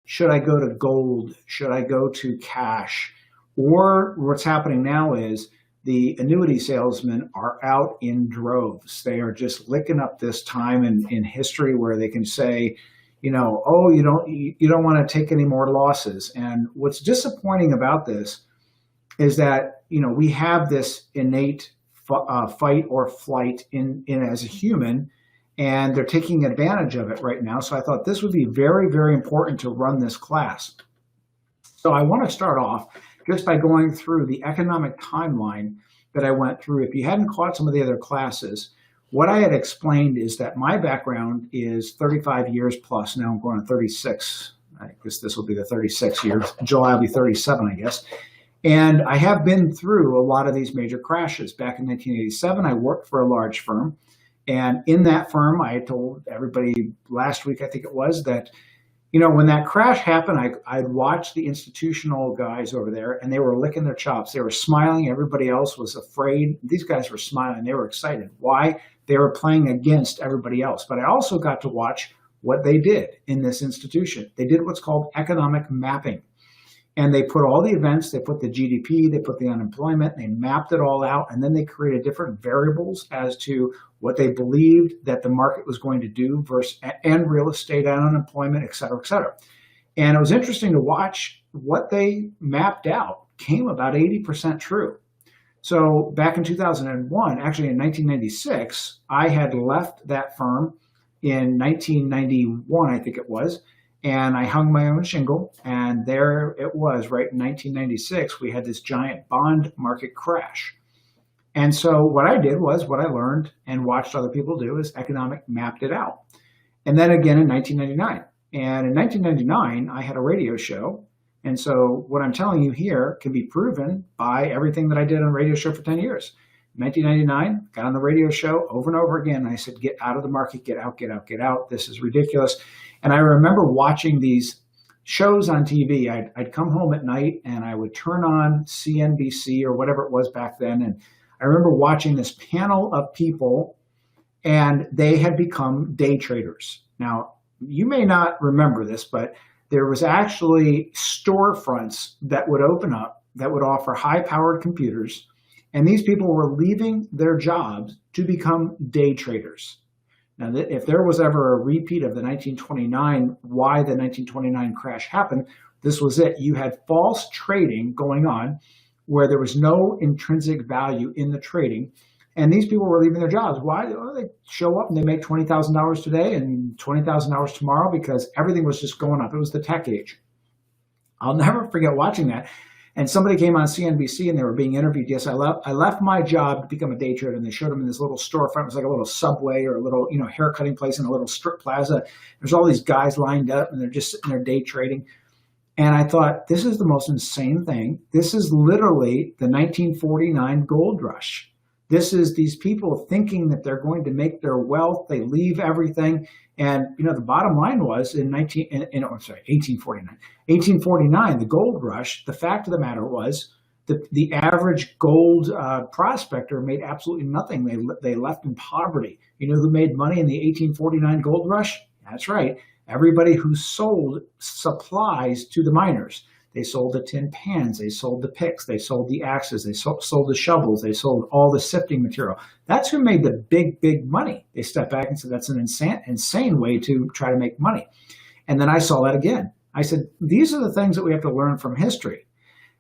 should I go to gold? Should I go to cash? Or what's happening now is the annuity salesmen are out in droves. They are just licking up this time in history where they can say, oh, you don't want to take any more losses. And what's disappointing about this is that, we have this innate fight or flight in as a human, and they're taking advantage of it right now. So I thought this would be very, very important to run this class. So I want to start off just by going through the economic timeline that I went through. If you hadn't caught some of the other classes, what I had explained is that my background is 35 years plus. Now I'm going on 36. I guess this will be the 36 years. July will be 37, I guess. And I have been through a lot of these major crashes. Back in 1987, I worked for a large firm. And in that firm, I told everybody last week, I think it was, that when that crash happened, I'd watch the institutional guys over there, and they were licking their chops. They were smiling. Everybody else was afraid. These guys were smiling. They were excited. Why? They were playing against everybody else. But I also got to watch what they did in this institution. They did what's called economic mapping. And they put all the events, they put the GDP, they put the unemployment, they mapped it all out, and then they created different variables as to what they believed that the market was going to do versus and real estate and unemployment, et cetera, et cetera. And it was interesting to watch what they mapped out came about 80% true. So back in 2001, actually in 1996, I had left that firm in 1991, I think it was, and I hung my own shingle, and there it was, right in 1996, we had this giant bond market crash. And so what I did was, what I learned and watched other people do is economic mapped it out. And then again in 1999. And in 1999, I had a radio show. And so what I'm telling you here can be proven by everything that I did on a radio show for 10 years. 1999, got on the radio show over and over again. I said, get out of the market, get out, get out, get out. This is ridiculous. And I remember watching these shows on TV. I'd come home at night and I would turn on CNBC or whatever it was back then. And I remember watching this panel of people, and they had become day traders. Now, you may not remember this, but there was actually storefronts that would open up that would offer high-powered computers. And these people were leaving their jobs to become day traders. Now, if there was ever a repeat of the 1929, why the 1929 crash happened, this was it. You had false trading going on where there was no intrinsic value in the trading. And these people were leaving their jobs. Why? Well, they show up and they make $20,000 today and $20,000 tomorrow because everything was just going up. It was the tech age. I'll never forget watching that. And somebody came on CNBC and they were being interviewed. Yes, I left my job to become a day trader, and they showed them in this little storefront. It was like a little Subway or a little, hair cutting place in a little strip plaza. There's all these guys lined up and they're just sitting there day trading. And I thought, this is the most insane thing. This is literally the 1949 gold rush. This is these people thinking that they're going to make their wealth. They leave everything. And, the bottom line was in 1849, the gold rush, the fact of the matter was the average gold prospector made absolutely nothing. They left in poverty. You know who made money in the 1849 gold rush? That's right. Everybody who sold supplies to the miners. They sold the tin pans, they sold the picks, they sold the axes, they sold the shovels, they sold all the sifting material. That's who made the big, big money. They stepped back and said, that's an insane way to try to make money. And then I saw that again. I said, these are the things that we have to learn from history.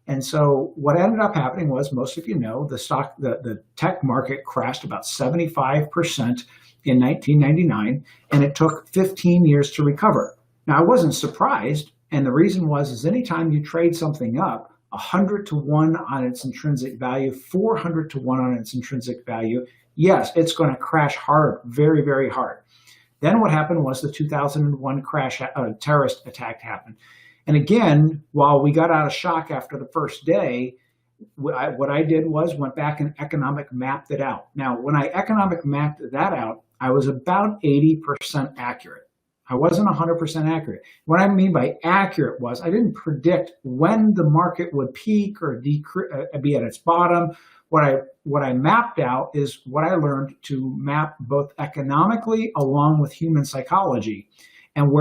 And so what ended up happening was, most of you know, the tech market crashed about 75% in 1999, and it took 15 years to recover. Now, I wasn't surprised. And the reason is anytime you trade something up 100 to 1 on its intrinsic value, 400 to 1 on its intrinsic value, yes, it's going to crash hard, very, very hard. Then what happened was the 2001 crash, terrorist attack happened. And again, while we got out of shock after the first day, what I did was went back and economic mapped it out. Now, when I economic mapped that out, I was about 80% accurate. I wasn't 100% accurate. What I mean by accurate was I didn't predict when the market would peak or be at its bottom. What I mapped out is what I learned to map both economically along with human psychology. and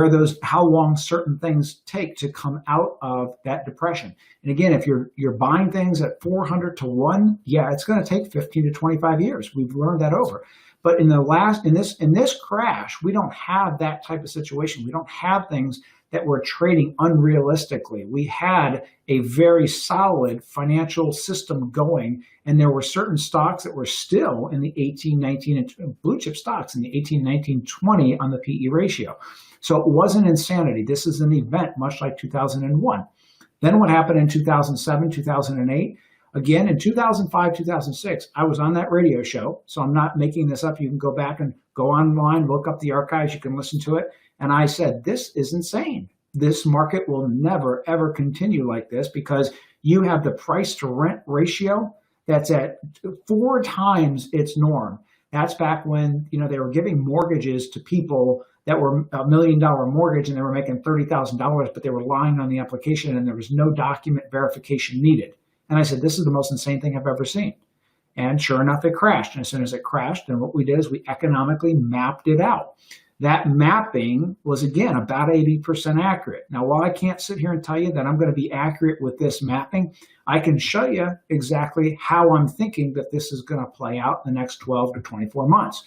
how long certain things take to come out of that depression. And again, if you're buying things at 400 to 1, yeah, it's going to take 15 to 25 years. We've learned that over. But in this crash, we don't have that type of situation. We don't have things that were trading unrealistically. We had a very solid financial system going, and there were certain stocks that were still in the 18, 19, and blue chip stocks in the 18, 19, 20 on the PE ratio. So it wasn't insanity. This is an event much like 2001. Then what happened in 2007, 2008? Again, in 2005, 2006, I was on that radio show, so I'm not making this up. You can go back and go online, look up the archives, you can listen to it. And I said, this is insane. This market will never, ever continue like this because you have the price to rent ratio that's at 4 times its norm. That's back when they were giving mortgages to people that were $1 million mortgage and they were making $30,000, but they were lying on the application and there was no document verification needed. And I said, this is the most insane thing I've ever seen. And sure enough, it crashed. And as soon as it crashed, then what we did is we economically mapped it out. That mapping was, again, about 80% accurate. Now, while I can't sit here and tell you that I'm going to be accurate with this mapping, I can show you exactly how I'm thinking that this is going to play out in the next 12 to 24 months.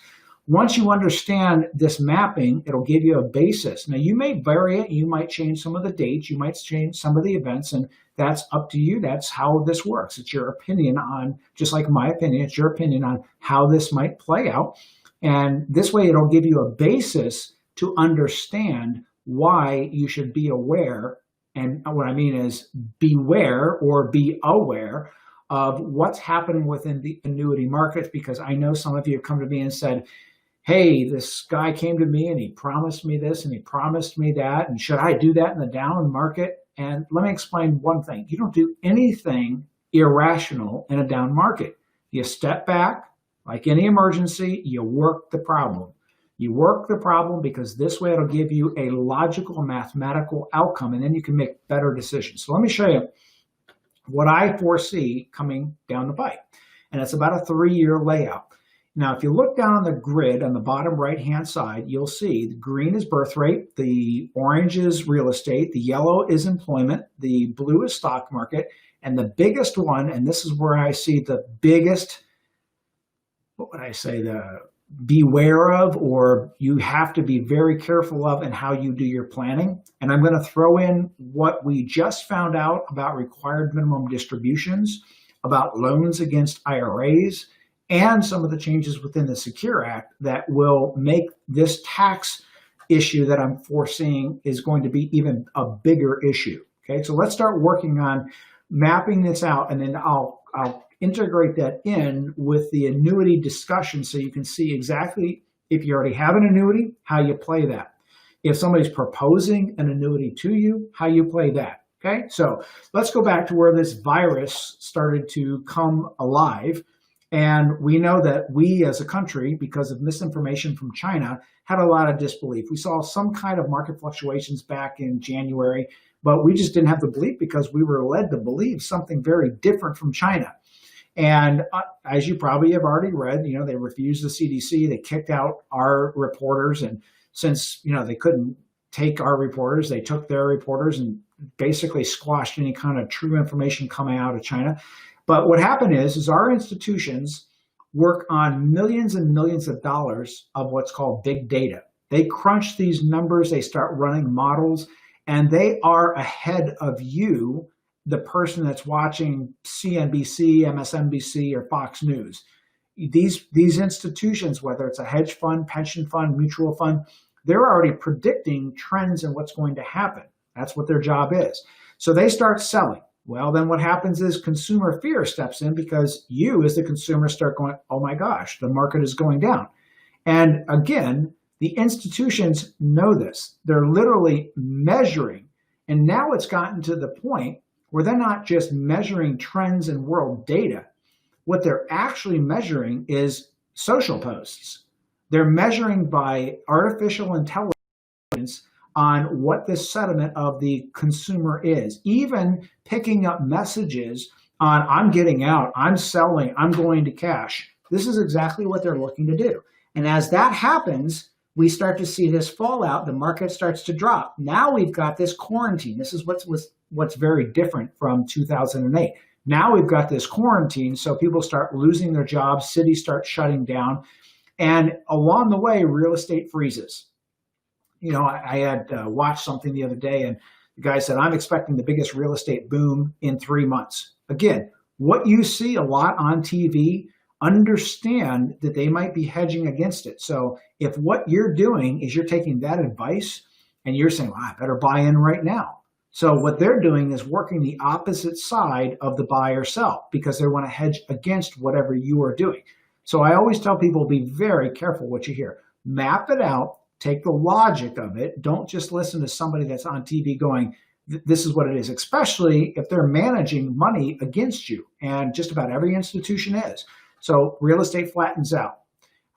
Once you understand this mapping, it'll give you a basis. Now, you may vary it. You might change some of the dates. You might change some of the events, and that's up to you. That's how this works. It's your opinion on, just like my opinion, it's your opinion on how this might play out. And this way, it'll give you a basis to understand why you should be aware. And what I mean is beware or be aware of what's happening within the annuity markets, because I know some of you have come to me and said, hey, this guy came to me and he promised me this and he promised me that. And should I do that in the down market? And let me explain one thing. You don't do anything irrational in a down market. You step back. Like any emergency, you work the problem. You work the problem because this way it'll give you a logical mathematical outcome, and then you can make better decisions. So let me show you what I foresee coming down the pipe. And it's about a 3-year layout. Now, if you look down on the grid on the bottom right-hand side, you'll see the green is birth rate, the orange is real estate, the yellow is employment, the blue is stock market, and the biggest one, and this is where I see the biggest, what would I say, the beware of, or you have to be very careful of in how you do your planning. And I'm going to throw in what we just found out about required minimum distributions, about loans against IRAs, and some of the changes within the Secure Act that will make this tax issue that I'm foreseeing is going to be even a bigger issue. Okay, so let's start working on mapping this out, and then I'll integrate that in with the annuity discussion so you can see exactly, if you already have an annuity, how you play that. If somebody's proposing an annuity to you, how you play that. Okay, so let's go back to where this virus started to come alive. And we know that we as a country, because of misinformation from China, had a lot of disbelief. We saw some kind of market fluctuations back in January, but we just didn't have the belief because we were led to believe something very different from China. And as you probably have already read, they refused the CDC. They kicked out our reporters. And since, they couldn't take our reporters, they took their reporters and basically squashed any kind of true information coming out of China. But what happened is our institutions work on millions and millions of dollars of what's called big data. They crunch these numbers, they start running models, and they are ahead of you, the person that's watching CNBC, MSNBC, or Fox News. These institutions, whether it's a hedge fund, pension fund, mutual fund, they're already predicting trends and what's going to happen. That's what their job is. So they start selling. Well, then what happens is consumer fear steps in because you as the consumer start going, oh my gosh, the market is going down. And again, the institutions know this. They're literally measuring. And now it's gotten to the point where they're not just measuring trends in world data. What they're actually measuring is social posts. They're measuring by artificial intelligence on what the sentiment of the consumer is, even picking up messages on I'm getting out, I'm selling, I'm going to cash. This is exactly what they're looking to do. And as that happens, we start to see this fallout. The market starts to drop. Now we've got this quarantine. This is what's very different from 2008. Now we've got this quarantine, so people start losing their jobs, cities start shutting down, and along the way, real estate freezes. You know, I had watched something the other day, and the guy said, I'm expecting the biggest real estate boom in 3 months. Again, what you see a lot on TV, understand that they might be hedging against it. So if what you're doing is you're taking that advice and you're saying, well, I better buy in right now. So what they're doing is working the opposite side of the buy or sell because they want to hedge against whatever you are doing. So I always tell people, be very careful what you hear. Map it out. Take the logic of it. Don't just listen to somebody that's on TV going, this is what it is, especially if they're managing money against you. And just about every institution is. So real estate flattens out.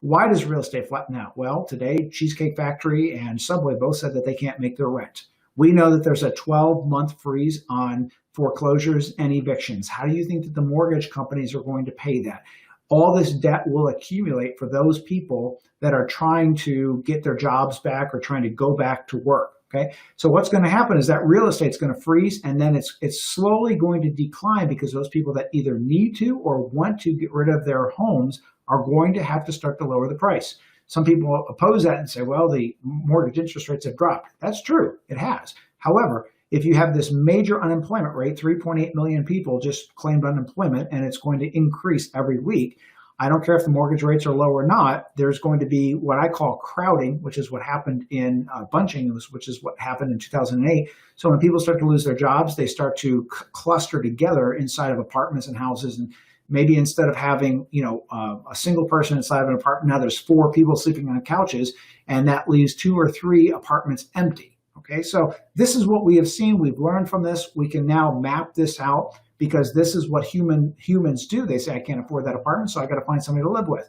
Why does real estate flatten out? Well, today, Cheesecake Factory and Subway both said that they can't make their rent. We know that there's a 12-month freeze on foreclosures and evictions. How do you think that the mortgage companies are going to pay that? All this debt will accumulate for those people that are trying to get their jobs back or trying to go back to work. Okay, so what's going to happen is that real estate's going to freeze, and then it's slowly going to decline because those people that either need to or want to get rid of their homes are going to have to start to lower the price. Some people oppose that and say, well, the mortgage interest rates have dropped. That's true, it has. However, if you have this major unemployment rate, 3.8 million people just claimed unemployment, and it's going to increase every week. I don't care if the mortgage rates are low or not, there's going to be what I call crowding, which is what happened in bunching, which is what happened in 2008. So when people start to lose their jobs, they start to cluster together inside of apartments and houses. And maybe instead of having, a single person inside of an apartment, now there's 4 people sleeping on couches, and that leaves 2 or 3 apartments empty. Okay, so this is what we have seen. We've learned from this. We can now map this out because this is what humans do. They say, I can't afford that apartment, so I got to find somebody to live with.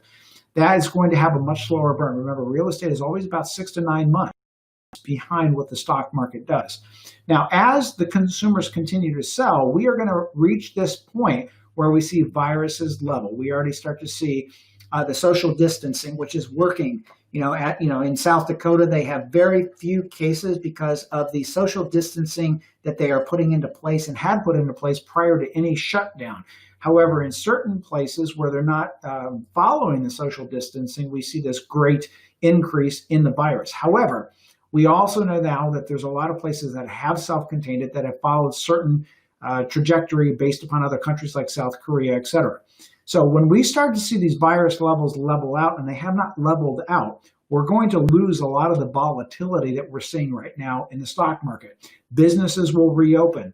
That is going to have a much slower burn. Remember, real estate is always about 6 to 9 months behind what the stock market does. Now, as the consumers continue to sell, we are going to reach this point where we see viruses level. We already start to see the social distancing, which is working. In South Dakota, they have very few cases because of the social distancing that they are putting into place and had put into place prior to any shutdown. However, in certain places where they're not following the social distancing, we see this great increase in the virus. However, we also know now that there's a lot of places that have self-contained it, that have followed certain trajectory based upon other countries like South Korea, et cetera. So when we start to see these virus levels level out, and they have not leveled out, we're going to lose a lot of the volatility that we're seeing right now in the stock market. Businesses will reopen.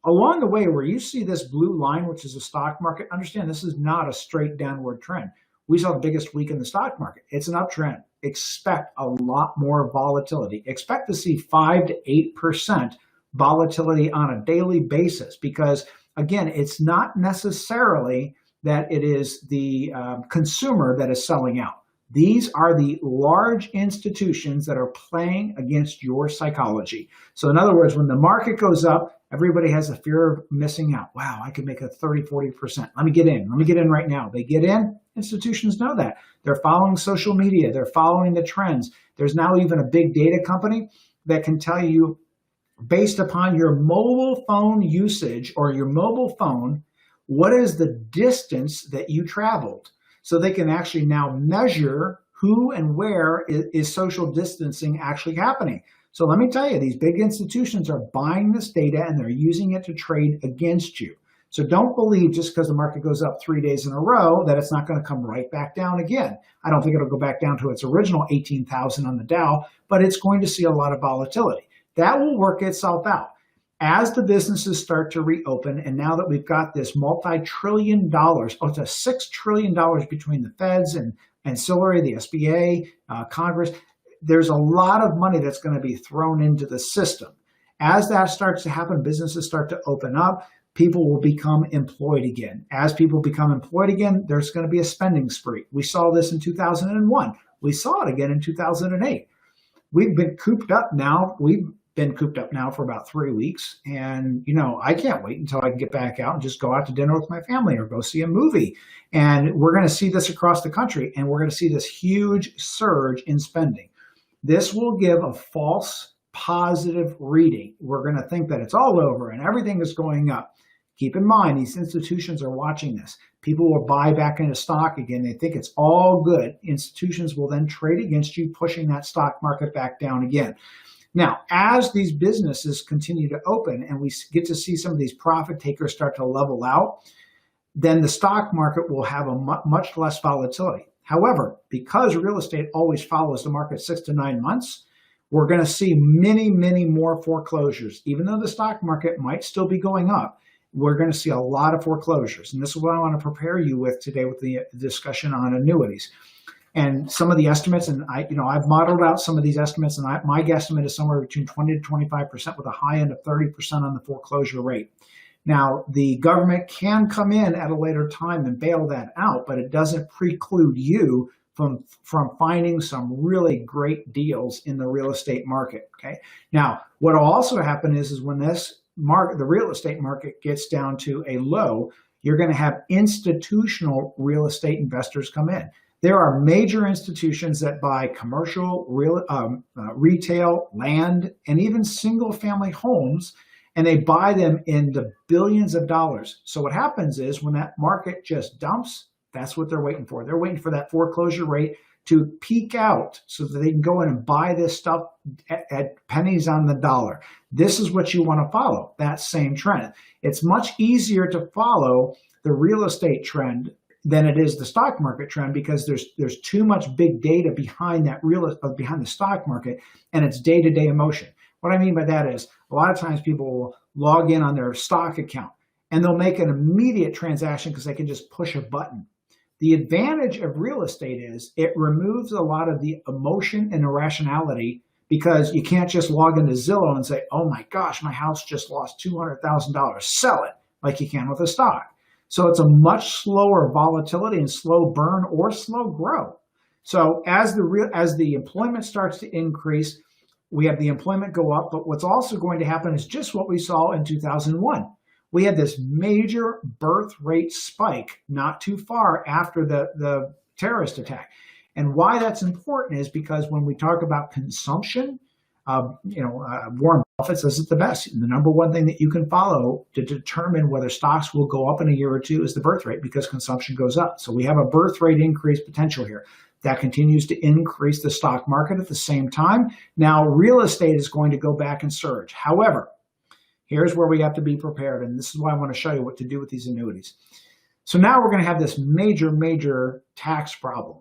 Along the way, where you see this blue line, which is the stock market, understand this is not a straight downward trend. We saw the biggest week in the stock market. It's an uptrend. Expect a lot more volatility. Expect to see 5 to 8% volatility on a daily basis because, again, it's not necessarily that it is the consumer that is selling out. These are the large institutions that are playing against your psychology. So in other words, when the market goes up, everybody has a fear of missing out. Wow, I could make a 30, 40%. Let me get in. Let me get in right now. They get in. Institutions know that. They're following social media. They're following the trends. There's now even a big data company that can tell you, based upon your mobile phone usage or your mobile phone, what is the distance that you traveled? So they can actually now measure who and where is social distancing actually happening. So let me tell you, these big institutions are buying this data and they're using it to trade against you. So don't believe just because the market goes up 3 days in a row that it's not going to come right back down again. I don't think it'll go back down to its original 18,000 on the Dow, but it's going to see a lot of volatility. That will work itself out. As the businesses start to reopen, and now that we've got this multi-trillion dollars, it's a $6 trillion between the feds and ancillary, the SBA, Congress, there's a lot of money that's going to be thrown into the system. As that starts to happen, businesses start to open up, people will become employed again. As people become employed again, there's going to be a spending spree. We saw this in 2001. We saw it again in 2008. We've been cooped up now. been cooped up now for about 3 weeks. And, I can't wait until I can get back out and just go out to dinner with my family or go see a movie. And we're going to see this across the country, and we're going to see this huge surge in spending. This will give a false positive reading. We're going to think that it's all over and everything is going up. Keep in mind, these institutions are watching this. People will buy back into stock again. They think it's all good. Institutions will then trade against you, pushing that stock market back down again. Now, as these businesses continue to open and we get to see some of these profit takers start to level out, then the stock market will have a much less volatility. However, because real estate always follows the market 6 to 9 months, we're going to see many, many more foreclosures. Even though the stock market might still be going up, we're going to see a lot of foreclosures. And this is what I want to prepare you with today with the discussion on annuities. And some of the estimates, and I've modeled out some of these estimates, and my guesstimate is somewhere between 20 to 25% with a high end of 30% on the foreclosure rate. Now, the government can come in at a later time and bail that out, but it doesn't preclude you from finding some really great deals in the real estate market. Okay. Now, what will also happen is when this market, the real estate market, gets down to a low, you're going to have institutional real estate investors come in. There are major institutions that buy commercial, retail, land, and even single-family homes, and they buy them in the billions of dollars. So what happens is when that market just dumps, that's what they're waiting for. They're waiting for that foreclosure rate to peak out so that they can go in and buy this stuff at pennies on the dollar. This is what you want to follow, that same trend. It's much easier to follow the real estate trend than it is the stock market trend because there's too much big data behind that behind the stock market, and it's day-to-day emotion. What I mean by that is a lot of times people will log in on their stock account and they'll make an immediate transaction because they can just push a button. The advantage of real estate is it removes a lot of the emotion and irrationality because you can't just log into Zillow and say, oh my gosh, my house just lost $200,000, sell it, like you can with a stock. So it's a much slower volatility and slow burn or slow grow. So as the employment starts to increase, we have the employment go up, but what's also going to happen is just what we saw in 2001. We had this major birth rate spike not too far after the terrorist attack. And why that's important is because when we talk about consumption, Warren Buffett says it's the best. The number one thing that you can follow to determine whether stocks will go up in a year or two is the birth rate because consumption goes up. So we have a birth rate increase potential here. That continues to increase the stock market at the same time. Now, real estate is going to go back and surge. However, here's where we have to be prepared, and this is why I want to show you what to do with these annuities. So now we're going to have this major, major tax problem.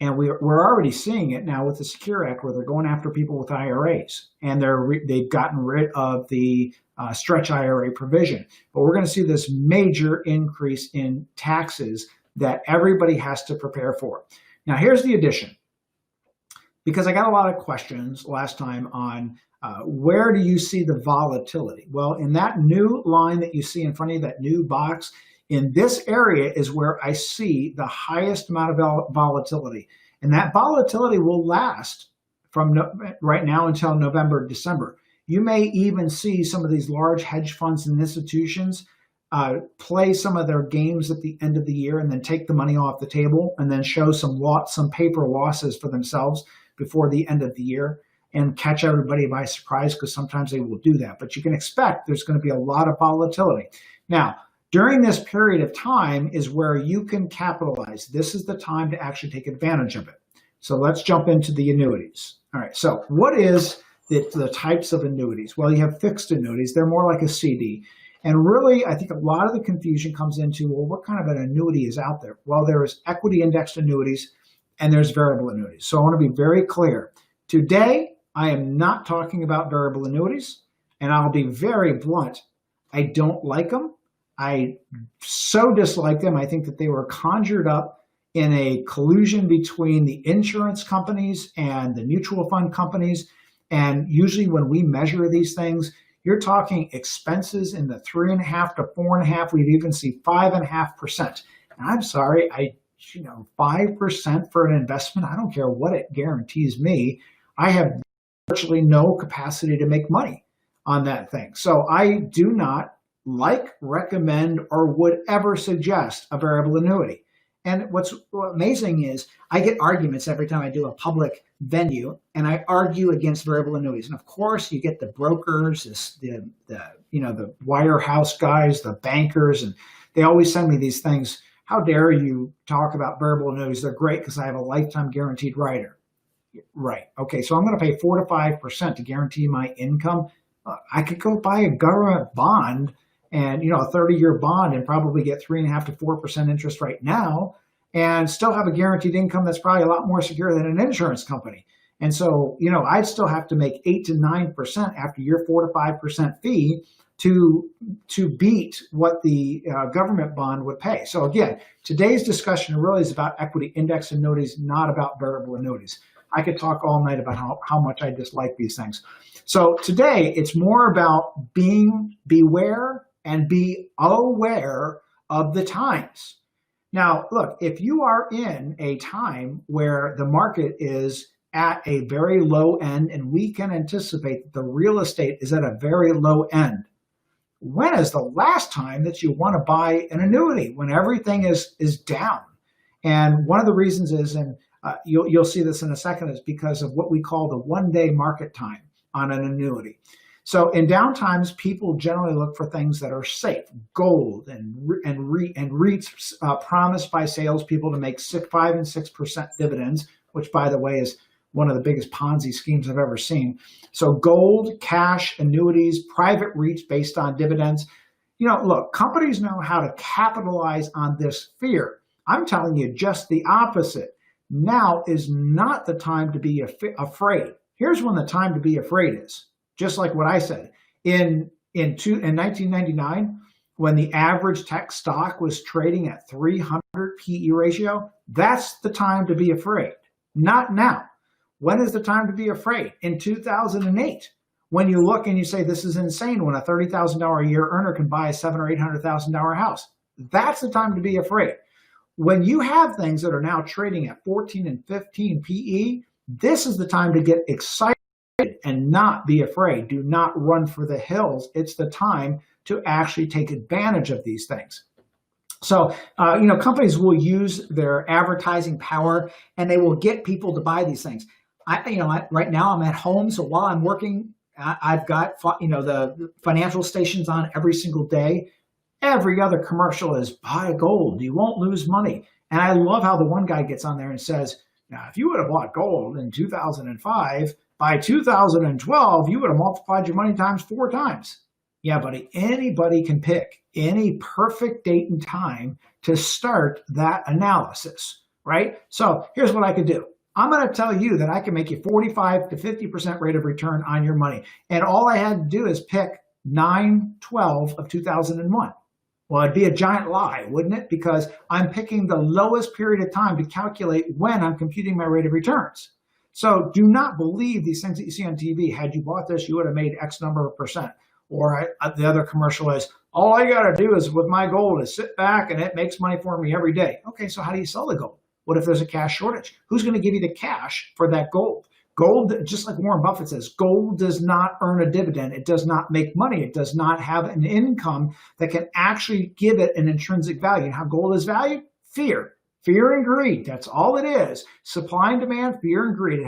And we're already seeing it now with the Secure Act where they're going after people with IRAs. And they've gotten rid of the stretch IRA provision. But we're going to see this major increase in taxes that everybody has to prepare for. Now, here's the addition. Because I got a lot of questions last time on where do you see the volatility? Well, in that new line that you see in front of you, that new box, in this area is where I see the highest amount of volatility. And that volatility will last from right now until November, December. You may even see some of these large hedge funds and institutions play some of their games at the end of the year and then take the money off the table and then show some paper losses for themselves before the end of the year and catch everybody by surprise because sometimes they will do that. But you can expect there's going to be a lot of volatility. Now, during this period of time is where you can capitalize. This is the time to actually take advantage of it. So let's jump into the annuities. All right, so what is the types of annuities? Well, you have fixed annuities. They're more like a CD. And really, I think a lot of the confusion comes into, well, what kind of an annuity is out there? Well, there is equity indexed annuities and there's variable annuities. So I want to be very clear. Today, I am not talking about variable annuities, and I'll be very blunt. I don't like them. I so dislike them. I think that they were conjured up in a collusion between the insurance companies and the mutual fund companies. And usually when we measure these things, you're talking expenses in the 3.5 to 4.5. We'd even see 5.5%. And I'm sorry, 5% for an investment. I don't care what it guarantees me. I have virtually no capacity to make money on that thing. So I do not recommend, or would ever suggest a variable annuity. And what's amazing is I get arguments every time I do a public venue, and I argue against variable annuities. And of course, you get the brokers, the wirehouse guys, the bankers, and they always send me these things. How dare you talk about variable annuities? They're great because I have a lifetime guaranteed rider. Right. Okay. So I'm going to pay 4 to 5% to guarantee my income. I could go buy a government bond and, a 30-year bond and probably get 3.5 to 4% interest right now and still have a guaranteed income that's probably a lot more secure than an insurance company. And so, I'd still have to make 8 to 9% after your 4 to 5% fee to beat what the government bond would pay. So again, today's discussion really is about equity index annuities, not about variable annuities. I could talk all night about how much I dislike these things. So today it's more about beware and be aware of the times. Now, look, if you are in a time where the market is at a very low end and we can anticipate that the real estate is at a very low end, when is the last time that you want to buy an annuity when everything is down? And one of the reasons is, and you'll see this in a second, is because of what we call the one-day market time on an annuity. So in down times, people generally look for things that are safe, gold and REITs promised by salespeople to make 5 and 6% dividends, which, by the way, is one of the biggest Ponzi schemes I've ever seen. So gold, cash, annuities, private REITs based on dividends. Look, companies know how to capitalize on this fear. I'm telling you just the opposite. Now is not the time to be afraid. Here's when the time to be afraid is. Just like what I said. In 1999, when the average tech stock was trading at 300 PE ratio, that's the time to be afraid. Not now. When is the time to be afraid? In 2008, when you look and you say, this is insane when a $30,000 a year earner can buy a $700,000 or $800,000 house. That's the time to be afraid. When you have things that are now trading at 14 and 15 PE, this is the time to get excited and not be afraid. Do not run for the hills. It's the time to actually take advantage of these things. So, companies will use their advertising power and they will get people to buy these things. Right now I'm at home, so while I'm working, I've got, the financial stations on every single day. Every other commercial is buy gold. You won't lose money. And I love how the one guy gets on there and says, now, if you would have bought gold in 2005, by 2012, you would have multiplied your money times 4 times. Yeah, buddy, anybody can pick any perfect date and time to start that analysis, right? So here's what I could do. I'm going to tell you that I can make you 45 to 50% rate of return on your money. And all I had to do is pick 9/12 of 2001. Well, it'd be a giant lie, wouldn't it? Because I'm picking the lowest period of time to calculate when I'm computing my rate of returns. So do not believe these things that you see on TV. Had you bought this, you would have made X number of percent. Or the other commercial is, all I got to do is with my gold is sit back and it makes money for me every day. Okay, so how do you sell the gold? What if there's a cash shortage? Who's going to give you the cash for that gold? Gold, just like Warren Buffett says, gold does not earn a dividend. It does not make money. It does not have an income that can actually give it an intrinsic value. And how gold is valued? Fear. Fear and greed. That's all it is. Supply and demand, fear and greed.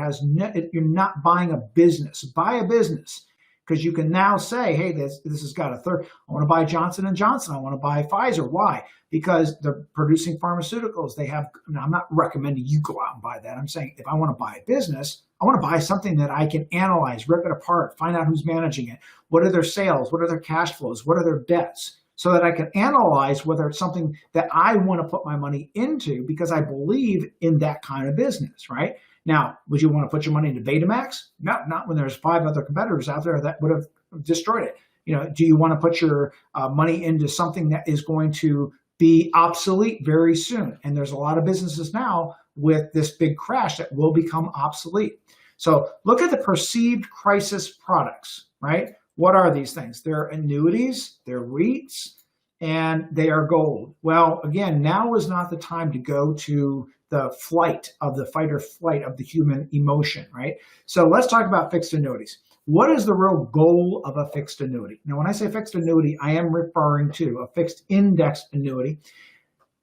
You're not buying a business. Buy a business. Because you can now say, hey, this has got a third. I want to buy Johnson & Johnson. I want to buy Pfizer. Why? Because they're producing pharmaceuticals. I'm not recommending you go out and buy that. I'm saying if I want to buy a business, I want to buy something that I can analyze, rip it apart, find out who's managing it. What are their sales? What are their cash flows? What are their debts? So that I can analyze whether it's something that I want to put my money into because I believe in that kind of business, right? Now, would you want to put your money into Betamax? No, not when there's 5 other competitors out there that would have destroyed it. Do you want to put your money into something that is going to be obsolete very soon? And there's a lot of businesses now with this big crash that will become obsolete. So look at the perceived crisis products, right? What are these things? They're annuities, they're REITs, and they are gold. Well, again, now is not the time to go to the fight or flight of the human emotion, right? So let's talk about fixed annuities. What is the real goal of a fixed annuity? Now, when I say fixed annuity, I am referring to a fixed index annuity.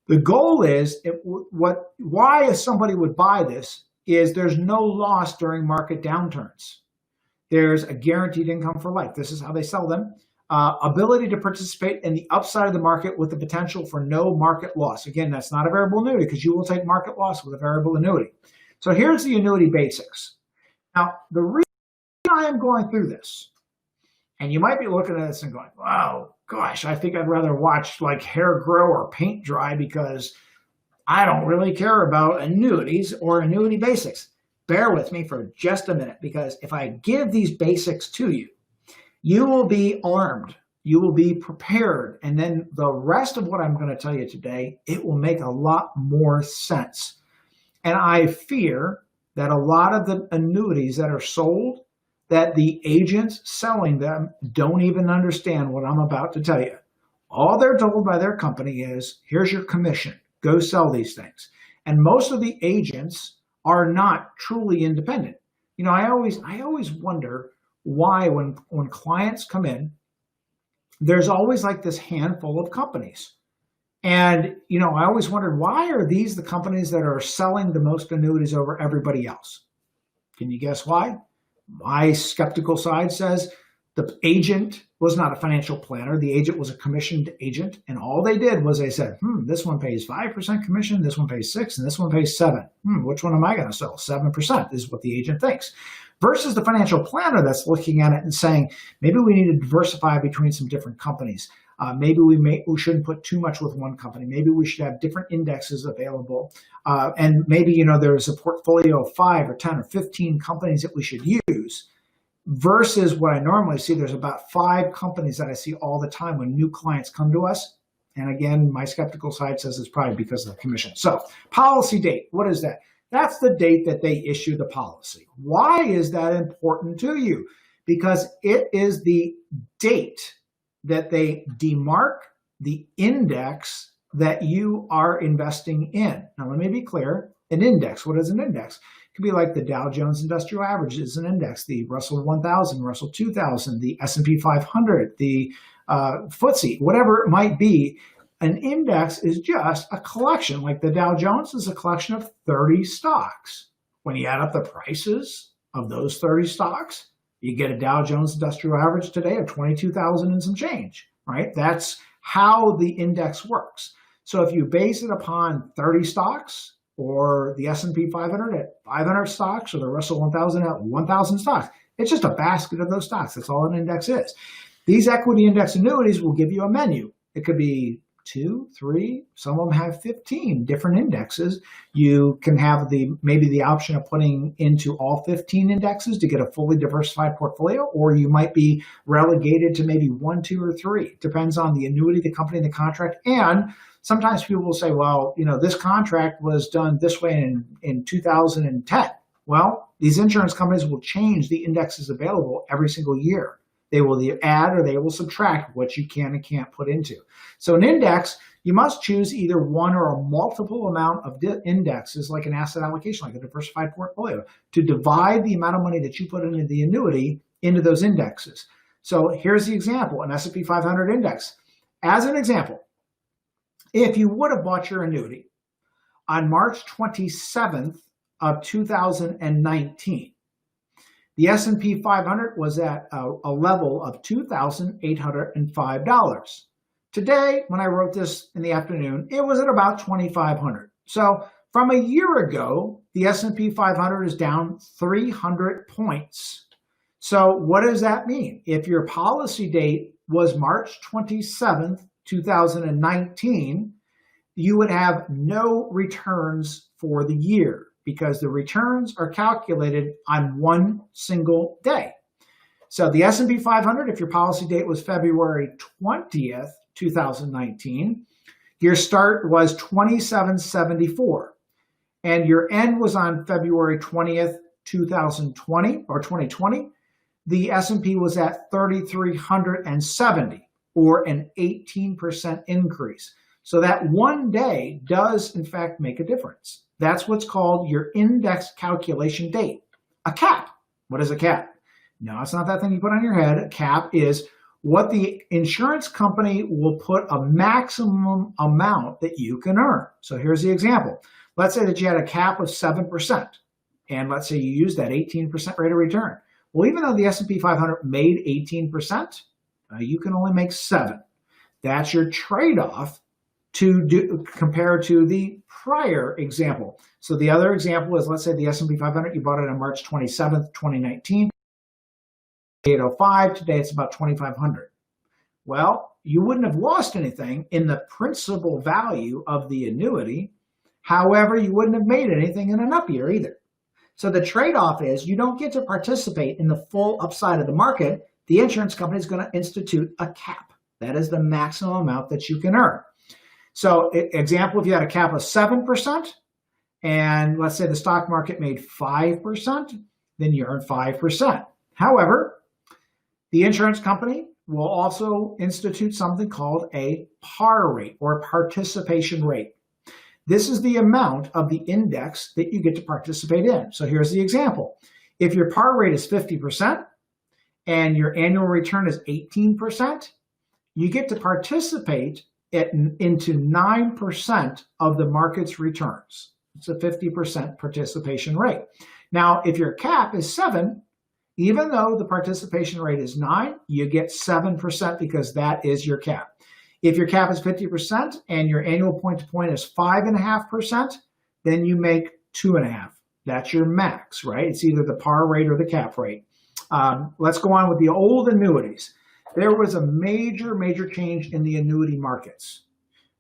The goal is, why somebody would buy this is there's no loss during market downturns. There's a guaranteed income for life. This is how they sell them. Ability to participate in the upside of the market with the potential for no market loss. Again, that's not a variable annuity because you will take market loss with a variable annuity. So here's the annuity basics. Now, the reason I am going through this, and you might be looking at this and going, wow, gosh, I think I'd rather watch like hair grow or paint dry because I don't really care about annuities or annuity basics. Bear with me for just a minute, because if I give these basics to you, you will be armed, you will be prepared, and then the rest of what I'm going to tell you today, it will make a lot more sense. And I fear that a lot of the annuities that are sold, that the agents selling them don't even understand what I'm about to tell you. All they're told by their company is, here's your commission, go sell these things. And most of the agents are not truly independent. You know, I always wonder why when clients come in, there's always like this handful of companies. And, you know, I always wondered, why are these the companies that are selling the most annuities over everybody else? Can you guess why? My skeptical side says the agent was not a financial planner. The agent was a commissioned agent. And all they did was they said, this one pays 5% commission, this one pays 6%, and this one pays 7%. Which one am I going to sell? 7% is what the agent thinks. Versus the financial planner that's looking at it and saying, maybe we need to diversify between some different companies. Maybe we shouldn't put too much with one company. Maybe we should have different indexes available. And maybe, you know, there's a portfolio of 5 or 10 or 15 companies that we should use. Versus what I normally see, there's about 5 companies that I see all the time when new clients come to us. And again, my skeptical side says it's probably because of the commission. So policy date, what is that? That's the date that they issue the policy. Why is that important to you? Because it is the date that they demark the index that you are investing in. Now, let me be clear. An index, what is an index? It could be like the Dow Jones Industrial Average is an index, the Russell 1000, Russell 2000, the S&P 500, the FTSE, whatever it might be. An index is just a collection, like the Dow Jones is a collection of 30 stocks. When you add up the prices of those 30 stocks, you get a Dow Jones Industrial Average today of 22,000 and some change, right? That's how the index works. So if you base it upon 30 stocks, or the S&P 500 at 500 stocks, or the Russell 1000 at 1,000 stocks, it's just a basket of those stocks. That's all an index is. These equity index annuities will give you a menu. It could be 2, 3, some of them have 15 different indexes. You can have maybe the option of putting into all 15 indexes to get a fully diversified portfolio, or you might be relegated to maybe 1, 2, or 3. Depends on the annuity, the company, the contract. And sometimes people will say, well, you know, this contract was done this way in 2010. Well, these insurance companies will change the indexes available every single year. They will add or they will subtract what you can and can't put into. So an index, you must choose either one or a multiple amount of indexes, like an asset allocation, like a diversified portfolio, to divide the amount of money that you put into the annuity into those indexes. So here's the example, an S&P 500 index. As an example, if you would have bought your annuity on March 27th of 2019, the S&P 500 was at a level of $2,805. Today, when I wrote this in the afternoon, it was at about $2,500. So from a year ago, the S&P 500 is down 300 points. So what does that mean? If your policy date was March 27th, 2019, you would have no returns for the year, because the returns are calculated on one single day. So the S&P 500, if your policy date was February 20th, 2019, your start was 2774, and your end was on February 20th, 2020 or 2020. The S&P was at 3,370. or an 18% increase. So that one day does, in fact, make a difference. That's what's called your index calculation date. A cap. What is a cap? No, it's not that thing you put on your head. A cap is what the insurance company will put a maximum amount that you can earn. So here's the example. Let's say that you had a cap of 7%, and let's say you use that 18% rate of return. Well, even though the S&P 500 made 18%, you can only make 7. That's your trade-off compared to the prior example. So the other example is, let's say the S&P 500, you bought it on March 27th, 2019, 805. Today it's about 2,500. Well, you wouldn't have lost anything in the principal value of the annuity. However, you wouldn't have made anything in an up year either. So the trade-off is you don't get to participate in the full upside of the market. The insurance company is going to institute a cap. That is the maximum amount that you can earn. So example, if you had a cap of 7%, and let's say the stock market made 5%, then you earn 5%. However, the insurance company will also institute something called a par rate or participation rate. This is the amount of the index that you get to participate in. So here's the example. If your par rate is 50% and your annual return is 18%, you get to participate into 9% of the market's returns. It's a 50% participation rate. Now, if your cap is 7, even though the participation rate is 9, you get 7% because that is your cap. If your cap is 50% and your annual point-to-point is 5.5%, then you make 2.5. That's your max, right? It's either the par rate or the cap rate. Let's go on with the old annuities. There was a major change in the annuity markets.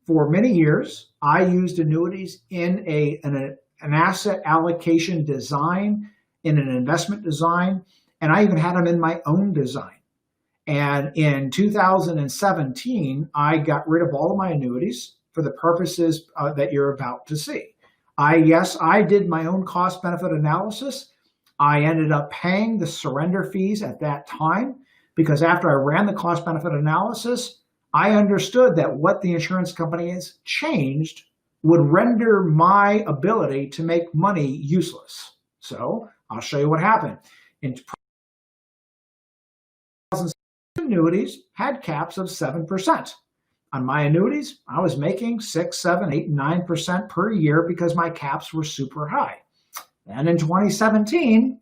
For many years, I used annuities in an asset allocation design, in an investment design, and I even had them in my own design. And in 2017, I got rid of all of my annuities for the purposes that you're about to see. Yes, I did my own cost-benefit analysis. I ended up paying the surrender fees at that time because after I ran the cost-benefit analysis, I understood that what the insurance company has changed would render my ability to make money useless. So I'll show you what happened. In 2007, annuities had caps of 7%. On my annuities, I was making 6, 7, 8, 9% per year because my caps were super high. And in 2017,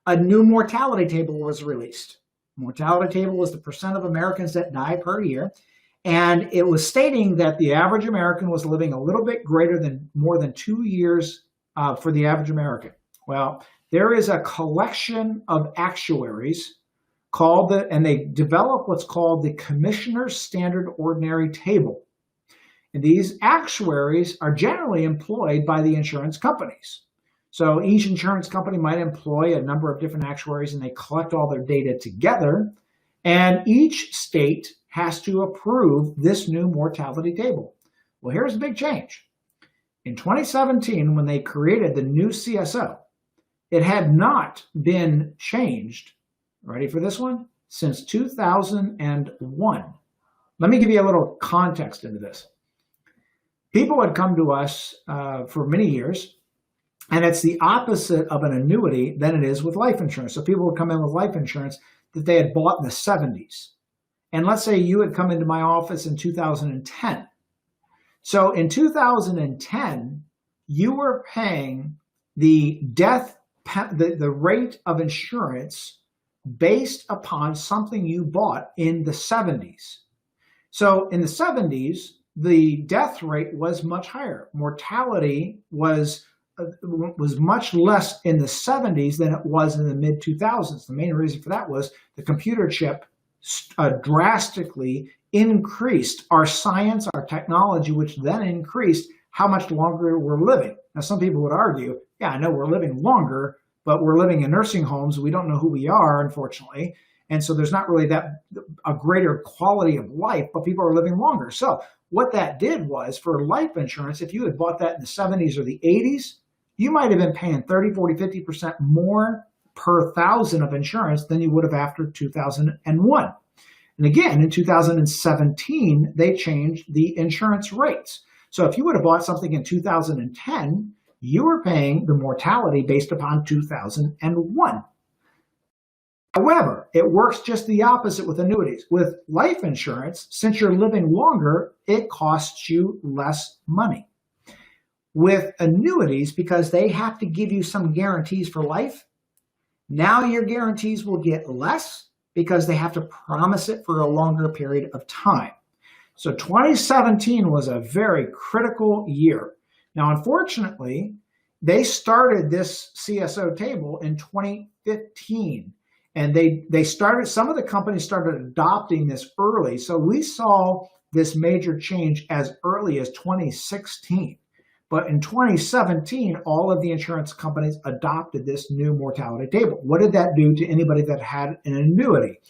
a new mortality table was released. Mortality table was the percent of Americans that die per year. And it was stating that the average American was living a little bit more than 2 years for the average American. Well, there is a collection of actuaries and they develop what's called the Commissioner's Standard Ordinary Table. And these actuaries are generally employed by the insurance companies. So each insurance company might employ a number of different actuaries and they collect all their data together. And each state has to approve this new mortality table. Well, here's a big change. In 2017, when they created the new CSO, it had not been changed, ready for this one, since 2001. Let me give you a little context into this. People had come to us for many years, and it's the opposite of an annuity than it is with life insurance. So people would come in with life insurance that they had bought in the 70s. And let's say you had come into my office in 2010. So in 2010, you were paying the rate of insurance based upon something you bought in the 70s. So in the 70s, the death rate was much higher. Mortality was much less in the 70s than it was in the mid-2000s. The main reason for that was the computer chip drastically increased our science, our technology, which then increased how much longer we're living. Now, some people would argue, yeah, I know we're living longer, but we're living in nursing homes. We don't know who we are, unfortunately. And so there's not really a greater quality of life, but people are living longer. So what that did was for life insurance, if you had bought that in the 70s or the 80s, you might have been paying 30, 40, 50% more per thousand of insurance than you would have after 2001. And again, in 2017, they changed the insurance rates. So if you would have bought something in 2010, you were paying the mortality based upon 2001. However, it works just the opposite with annuities. With life insurance, since you're living longer, it costs you less money. With annuities, because they have to give you some guarantees for life, now your guarantees will get less because they have to promise it for a longer period of time. So 2017 was a very critical year. Now, unfortunately, they started this CSO table in 2015. And they started, some of the companies started adopting this early. So we saw this major change as early as 2016. But in 2017, all of the insurance companies adopted this new mortality table. What did that do to anybody that had an annuity?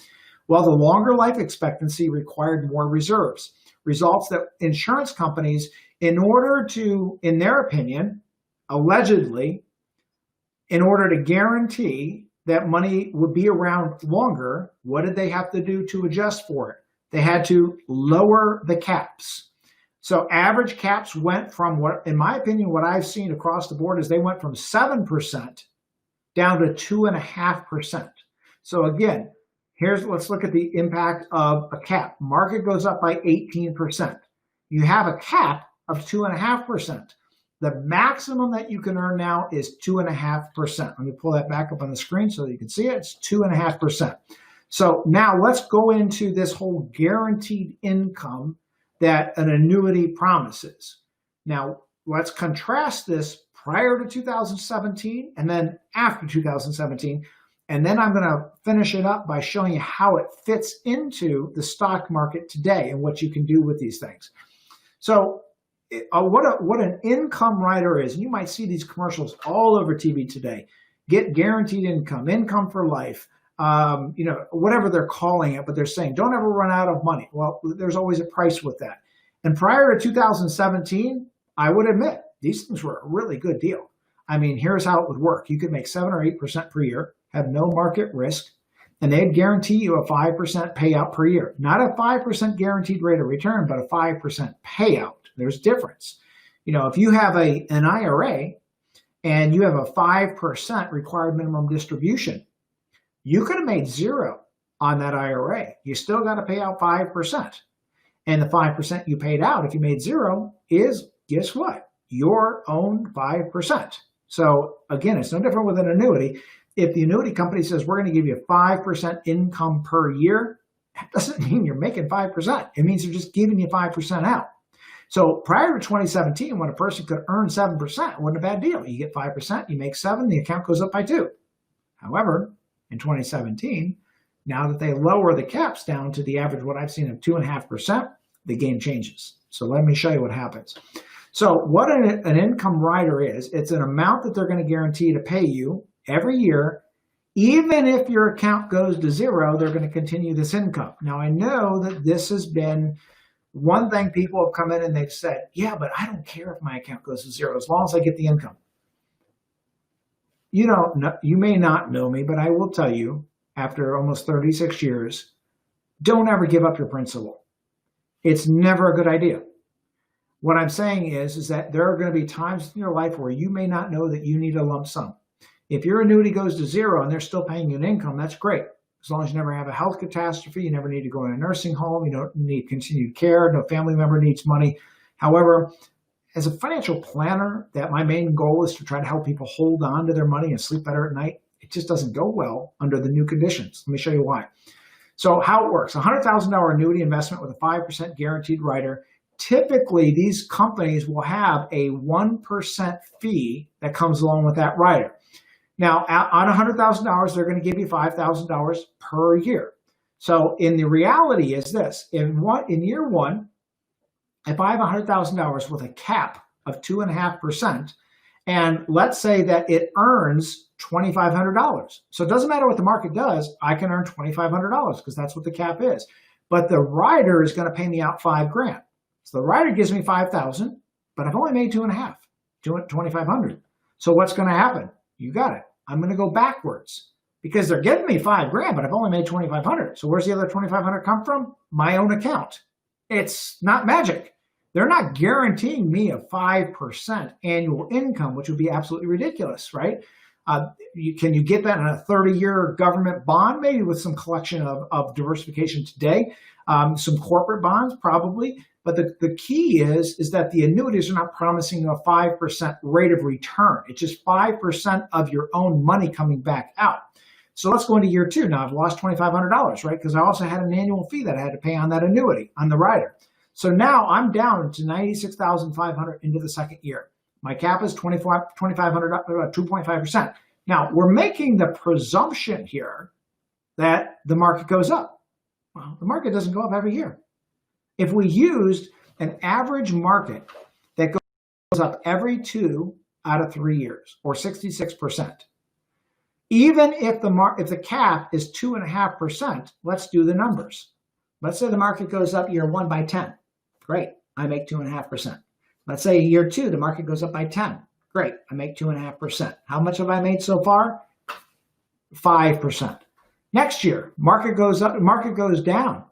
Well, the longer life expectancy required more reserves. Results that insurance companies, in order to, in their opinion, allegedly, in order to guarantee that money would be around longer, what did they have to do to adjust for it? They had to lower the caps. So average caps went from, what, in my opinion, what I've seen across the board is they went from 7% down to 2.5%. So again, let's look at the impact of a cap. Market goes up by 18%. You have a cap of 2.5%. The maximum that you can earn now is 2.5%. Let me pull that back up on the screen so that you can see it. It's 2.5%. So now let's go into this whole guaranteed income that an annuity promises. Now let's contrast this prior to 2017 and then after 2017. And then I'm going to finish it up by showing you how it fits into the stock market today and what you can do with these things. So what an income rider is, and you might see these commercials all over TV today. Get guaranteed income, income for life, whatever they're calling it, but they're saying don't ever run out of money. Well, there's always a price with that. And prior to 2017, I would admit these things were a really good deal. I mean, here's how it would work. You could make 7 or 8% per year, have no market risk, and they'd guarantee you a 5% payout per year. Not a 5% guaranteed rate of return, but a 5% payout. There's difference. If you have an IRA and you have a 5% required minimum distribution, you could have made 0 on that IRA. You still got to pay out 5%. And the 5% you paid out, if you made 0, is, guess what? Your own 5%. So again, it's no different with an annuity. If the annuity company says, we're going to give you 5% income per year, that doesn't mean you're making 5%. It means they're just giving you 5% out. So prior to 2017, when a person could earn 7%, it wasn't a bad deal. You get 5%, you make 7, the account goes up by 2. However, in 2017, now that they lower the caps down to the average, what I've seen of 2.5%, the game changes. So let me show you what happens. So what an income rider is, it's an amount that they're going to guarantee to pay you every year. Even if your account goes to 0, they're going to continue this income. Now, I know that this has been one thing people have come in and they've said, yeah, but I don't care if my account goes to 0 as long as I get the income. You may not know me, but I will tell you, after almost 36 years, don't ever give up your principal. It's never a good idea. What I'm saying is that there are going to be times in your life where you may not know that you need a lump sum. If your annuity goes to 0 and they're still paying you an income, that's great. As long as you never have a health catastrophe, you never need to go in a nursing home, you don't need continued care, no family member needs money. However, as a financial planner, that my main goal is to try to help people hold on to their money and sleep better at night. It just doesn't go well under the new conditions. Let me show you why. So how it works, a $100,000 annuity investment with a 5% guaranteed rider. Typically, these companies will have a 1% fee that comes along with that rider. Now, on $100,000, they're going to give you $5,000 per year. So in the reality is this, in year one, if I have $100,000 with a cap of 2.5%, and let's say that it earns $2,500. So it doesn't matter what the market does, I can earn $2,500 because that's what the cap is. But the rider is going to pay me out $5,000. So the rider gives me $5,000, but I've only made 2.5, $2,500. So what's going to happen? You got it. I'm going to go backwards. because they're giving me $5,000, but I've only made 2,500. So where's the other 2,500 come from? My own account. It's not magic. They're not guaranteeing me a 5% annual income, which would be absolutely ridiculous, right? Can you get that in a 30-year government bond, maybe with some collection of diversification today? Some corporate bonds, probably. But the key is that the annuities are not promising a 5% rate of return. It's just 5% of your own money coming back out. So let's go into year 2. Now I've lost $2,500, right? Because I also had an annual fee that I had to pay on that annuity, on the rider. So now I'm down to $96,500 into the second year. My cap is $2,500, 2.5%. Now we're making the presumption here that the market goes up. Well, the market doesn't go up every year. If we used an average market that goes up every 2 out of 3 years, or 66%, even if the cap is 2.5%, let's do the numbers. Let's say the market goes up year 1 by 10. Great, I make 2.5%. Let's say year 2, the market goes up by 10. Great, I make 2.5%. How much have I made so far? 5%. Next year, market goes up, market goes down.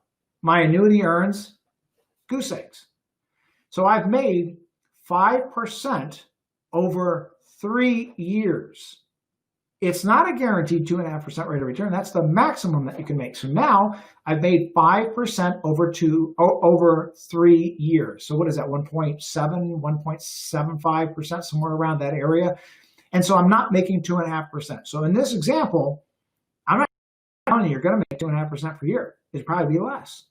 My annuity earns goose eggs. So I've made 5% over 3 years. It's not a guaranteed 2.5% rate of return. That's the maximum that you can make. So now I've made 5% over 3 years. So what is that? 1.7, 1.75%, somewhere around that area. And so I'm not making 2.5%. So in this example, I'm not telling you you're going to make 2.5% per year. It'd probably be less.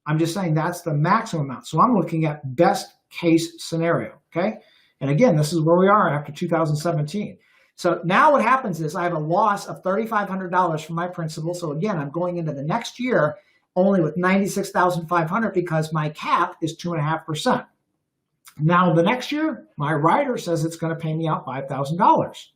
I'm just saying that's the maximum amount. So I'm looking at best case scenario. Okay. And again, this is where we are after 2017. So now what happens is I have a loss of $3,500 from my principal. So again, I'm going into the next year only with $96,500 because my cap is 2.5%. Now the next year, my rider says it's going to pay me out $5,000.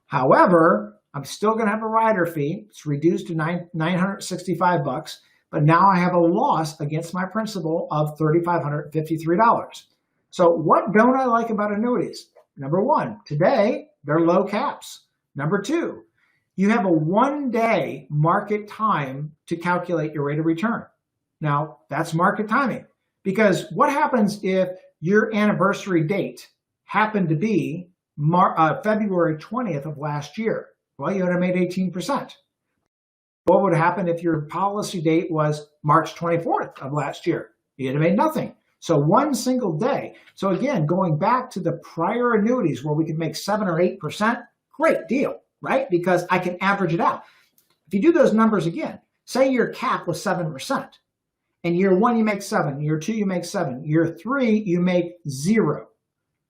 However, I'm still going to have a rider fee. It's reduced to $965, but now I have a loss against my principal of $3,553. So what don't I like about annuities? Number 1, today, they're low caps. Number 2, you have a 1-day market time to calculate your rate of return. Now, that's market timing, because what happens if your anniversary date happened to be February 20th of last year? Well, you would have made 18%. What would happen if your policy date was March 24th of last year? You'd have made nothing. So one single day. So again, going back to the prior annuities where we could make 7 or 8%, great deal, right? Because I can average it out. If you do those numbers again, say your cap was 7%. And year 1, you make 7. Year 2, you make 7. Year 3, you make 0.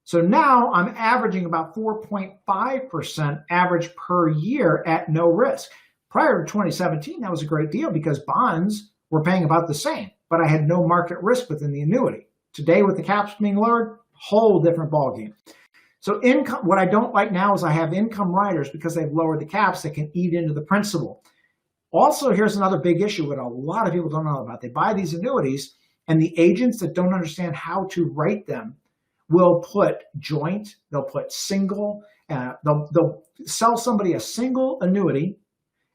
So now I'm averaging about 4.5% average per year at no risk. Prior to 2017, that was a great deal because bonds were paying about the same, but I had no market risk within the annuity. Today, with the caps being lowered, whole different ballgame. So income, what I don't like now is I have income riders because they've lowered the caps that can eat into the principal. Also, here's another big issue that a lot of people don't know about. They buy these annuities, and the agents that don't understand how to write them will put joint, they'll put single, they'll sell somebody a single annuity,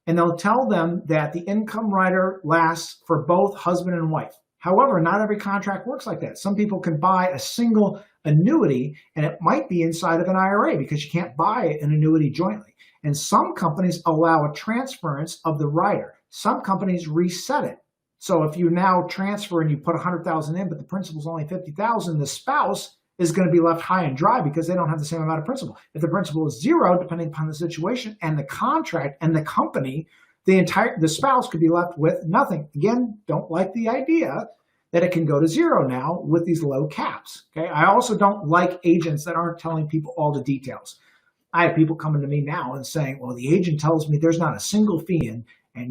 and they'll tell them that the income rider lasts for both husband and wife. However, not every contract works like that. Some people can buy a single annuity, and it might be inside of an IRA because you can't buy an annuity jointly. And some companies allow a transference of the rider. Some companies reset it. So if you now transfer and you put $100,000 in, but the principal's only $50,000, the spouse is going to be left high and dry because they don't have the same amount of principal. If the principal is 0, depending upon the situation and the contract and the company, the spouse could be left with nothing. Again, don't like the idea that it can go to 0 now with these low caps. Okay. I also don't like agents that aren't telling people all the details. I have people coming to me now and saying, well, the agent tells me there's not a single fee and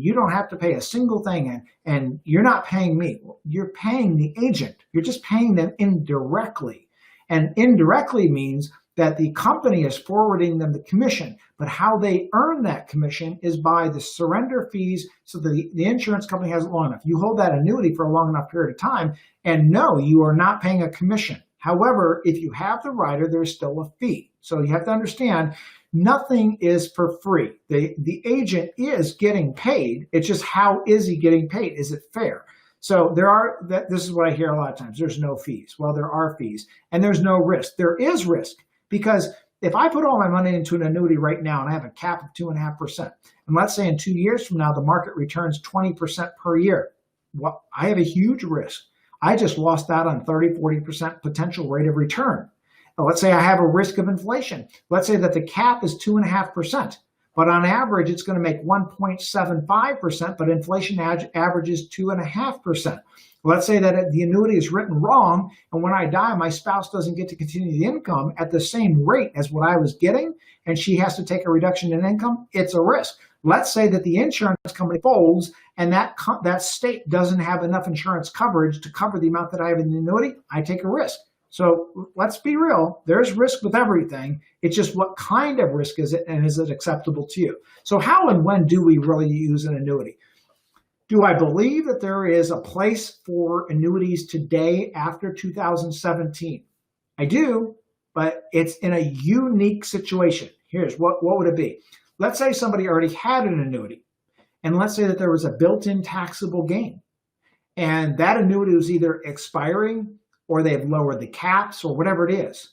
you don't have to pay a single thing and you're not paying me. Well, you're paying the agent. You're just paying them indirectly. And indirectly means that the company is forwarding them the commission, but how they earn that commission is by the surrender fees so that the insurance company has it long enough. You hold that annuity for a long enough period of time, and no, you are not paying a commission. However, if you have the rider, there's still a fee. So you have to understand, Nothing is for free. The agent is getting paid. It's just, how is he getting paid? Is it fair? So this is what I hear a lot of times. There's no fees. Well, there are fees, and there's no risk. There is risk, because if I put all my money into an annuity right now and I have a cap of 2.5%, and let's say in 2 years from now, the market returns 20% per year, well, I have a huge risk. I just lost out on 30-40% potential rate of return. Now, let's say I have a risk of inflation. Let's say that the cap is 2.5%, but on average, it's going to make 1.75%, but inflation averages 2.5%. Let's say that the annuity is written wrong, and when I die, my spouse doesn't get to continue the income at the same rate as what I was getting, and she has to take a reduction in income. It's a risk. Let's say that the insurance company folds, and that state doesn't have enough insurance coverage to cover the amount that I have in the annuity. I take a risk. So let's be real. There's risk with everything. It's just, what kind of risk is it, and is it acceptable to you? So how and when do we really use an annuity? Do I believe that there is a place for annuities today after 2017? I do, but it's in a unique situation. Here's what would it be? Let's say somebody already had an annuity, and let's say that there was a built-in taxable gain, and that annuity was either expiring, or they've lowered the caps, or whatever it is.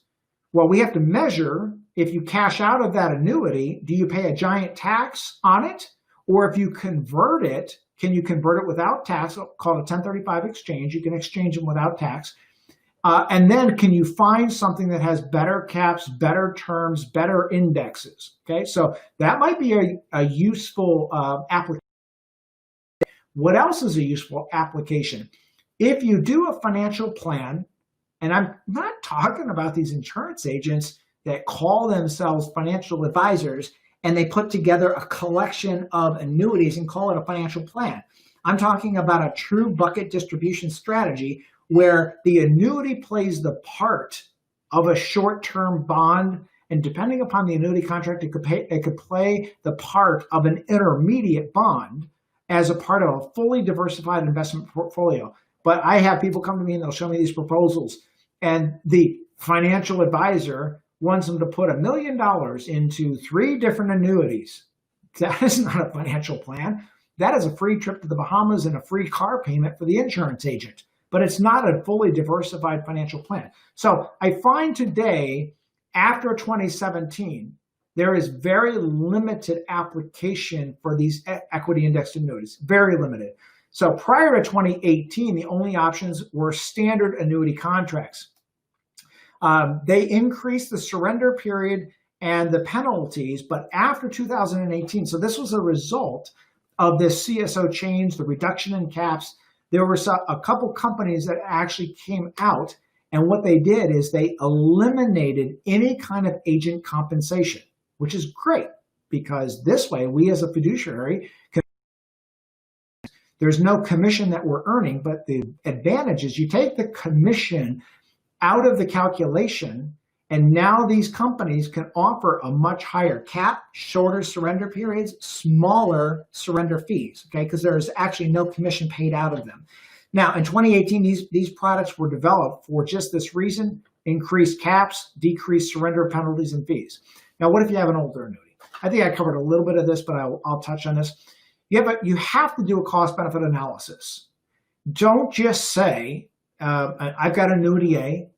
Well, we have to measure, if you cash out of that annuity, do you pay a giant tax on it? Or if you convert it, can you convert it without tax, called a 1035 exchange? You can exchange them without tax. And then can you find something that has better caps, better terms, better indexes? Okay, so that might be a useful application. What else is a useful application? If you do a financial plan, and I'm not talking about these insurance agents that call themselves financial advisors and they put together a collection of annuities and call it a financial plan. I'm talking about a true bucket distribution strategy where the annuity plays the part of a short-term bond, and depending upon the annuity contract, it could play the part of an intermediate bond as a part of a fully diversified investment portfolio. But I have people come to me and they'll show me these proposals, and the financial advisor wants them to put $1 million into 3 different annuities. That is not a financial plan. That is a free trip to the Bahamas and a free car payment for the insurance agent. But it's not a fully diversified financial plan. So I find today, after 2017, there is very limited application for these equity indexed annuities, very limited. So prior to 2018, the only options were standard annuity contracts. They increased the surrender period and the penalties, but after 2018, so this was a result of this CSO change, the reduction in caps, there were a couple companies that actually came out, and what they did is they eliminated any kind of agent compensation, which is great, because this way we as a fiduciary can, there's no commission that we're earning, but the advantage is you take the commission out of the calculation, and now these companies can offer a much higher cap, shorter surrender periods, smaller surrender fees, okay? Because there's actually no commission paid out of them. Now, in 2018, these products were developed for just this reason: increased caps, decreased surrender penalties and fees. Now, what if you have an older annuity? I think I covered a little bit of this, but I'll touch on this. You have to do a cost-benefit analysis. Don't just say, I've got annuity A,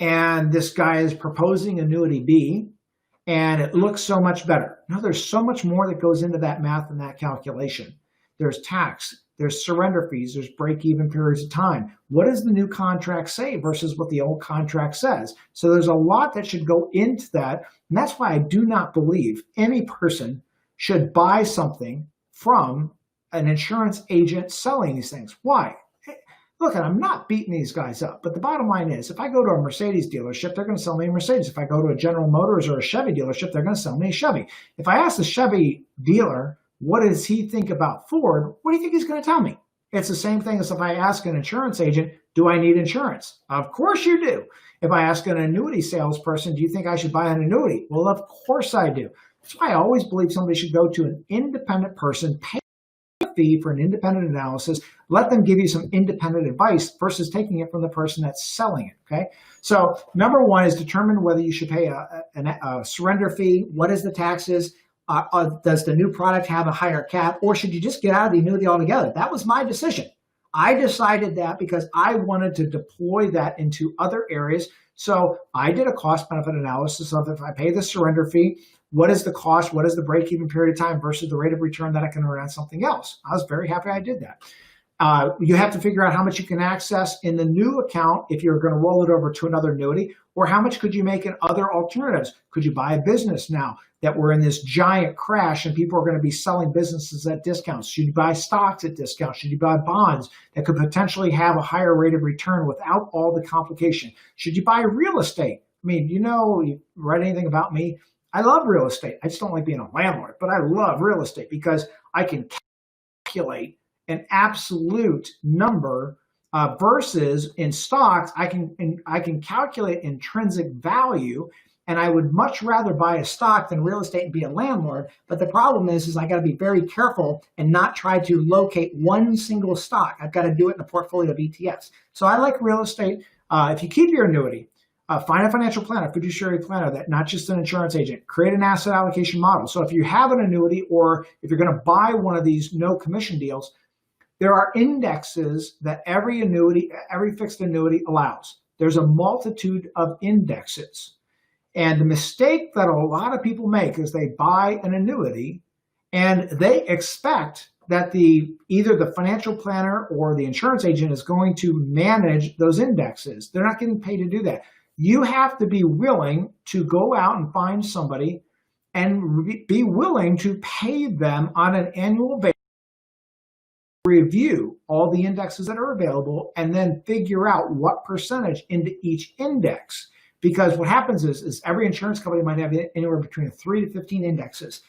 and this guy is proposing annuity B, and it looks so much better. No, there's so much more that goes into that math and that calculation. There's tax, there's surrender fees, there's break-even periods of time. What does the new contract say versus what the old contract says? So there's a lot that should go into that, and that's why I do not believe any person should buy something from an insurance agent selling these things. Why? Look, I'm not beating these guys up, but the bottom line is, if I go to a Mercedes dealership, they're going to sell me a Mercedes. If I go to a General Motors or a Chevy dealership, they're going to sell me a Chevy. If I ask the Chevy dealer, what does he think about Ford? What do you think he's going to tell me? It's the same thing as if I ask an insurance agent, do I need insurance? Of course you do. If I ask an annuity salesperson, do you think I should buy an annuity? Well, of course I do. That's why I always believe somebody should go to an independent person, pay a fee for an independent analysis. Let them give you some independent advice versus taking it from the person that's selling it, okay? So number one is determine whether you should pay a surrender fee. What is the taxes? Does the new product have a higher cap, or should you just get out of the annuity altogether? That was my decision. I decided that because I wanted to deploy that into other areas. So I did a cost benefit analysis of if I pay the surrender fee, what is the cost? What is the break-even period of time versus the rate of return that I can earn on something else? I was very happy I did that. You have to figure out how much you can access in the new account if you're going to roll it over to another annuity, or how much could you make in other alternatives? Could you buy a business now that we're in this giant crash and people are going to be selling businesses at discounts? Should you buy stocks at discounts? Should you buy bonds that could potentially have a higher rate of return without all the complication? Should you buy real estate? I mean, you read anything about me? I love real estate. I just don't like being a landlord, but I love real estate because I can calculate an absolute number versus in stocks, I can calculate intrinsic value, and I would much rather buy a stock than real estate and be a landlord. But the problem is I got to be very careful and not try to locate one single stock. I've got to do it in a portfolio of ETFs. So I like real estate. If you keep your annuity, find a financial planner, fiduciary planner, that not just an insurance agent. Create an asset allocation model. So if you have an annuity, or if you're going to buy one of these no commission deals, there are indexes that every fixed annuity allows. There's a multitude of indexes. And the mistake that a lot of people make is they buy an annuity and they expect that either the financial planner or the insurance agent is going to manage those indexes. They're not getting paid to do that. You have to be willing to go out and find somebody and be willing to pay them on an annual basis, review all the indexes that are available, and then figure out what percentage into each index. Because what happens is every insurance company might have anywhere between 3 to 15 indexes,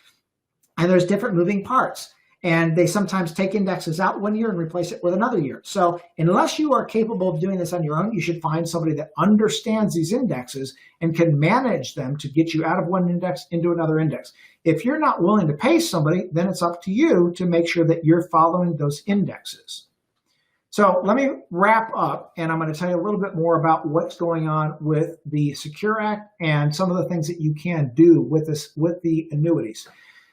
and there's different moving parts. And they sometimes take indexes out one year and replace it with another year. So unless you are capable of doing this on your own, you should find somebody that understands these indexes and can manage them to get you out of one index into another index. If you're not willing to pay somebody, then it's up to you to make sure that you're following those indexes. So let me wrap up, and I'm going to tell you a little bit more about what's going on with the Secure Act and some of the things that you can do with the annuities.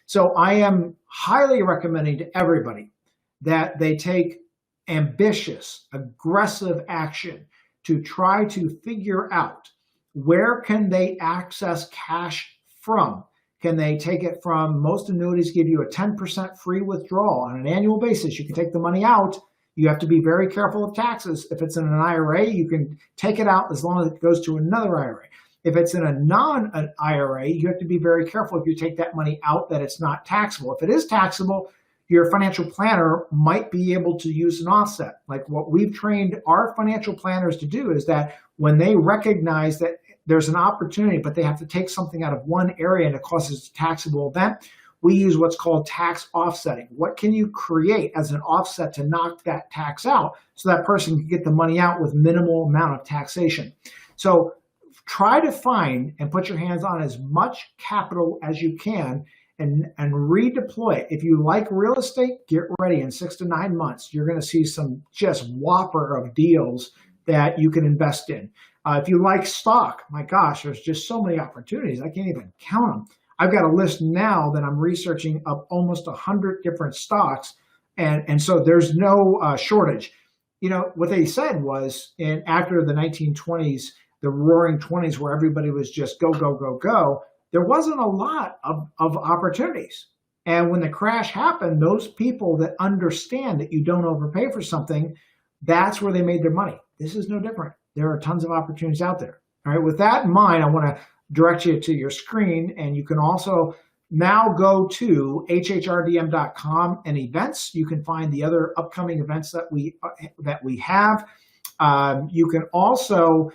So I am highly recommending to everybody that they take ambitious, aggressive action to try to figure out where can they access cash from. Can they take it from, most annuities give you a 10% free withdrawal on an annual basis. You can take the money out. You have to be very careful of taxes. If it's in an IRA, you can take it out as long as it goes to another IRA. If it's in a non-IRA, you have to be very careful if you take that money out that it's not taxable. If it is taxable, your financial planner might be able to use an offset. Like what we've trained our financial planners to do is that when they recognize that there's an opportunity, but they have to take something out of one area and it causes a taxable event, we use what's called tax offsetting. What can you create as an offset to knock that tax out so that person can get the money out with minimal amount of taxation? So try to find and put your hands on as much capital as you can and redeploy it. If you like real estate, get ready. In 6 to 9 months, you're going to see some just whopper of deals that you can invest in. If you like stock, my gosh, there's just so many opportunities. I can't even count them. I've got a list now that I'm researching of almost 100 different stocks. And so there's no shortage. You know, what they said was after the 1920s, the roaring 20s where everybody was just go, go, go, go, there wasn't a lot of opportunities. And when the crash happened, those people that understand that you don't overpay for something, that's where they made their money. This is no different. There are tons of opportunities out there. All right, with that in mind, I want to direct you to your screen, and you can also now go to hhrdm.com and events. You can find the other upcoming events that we have. You can also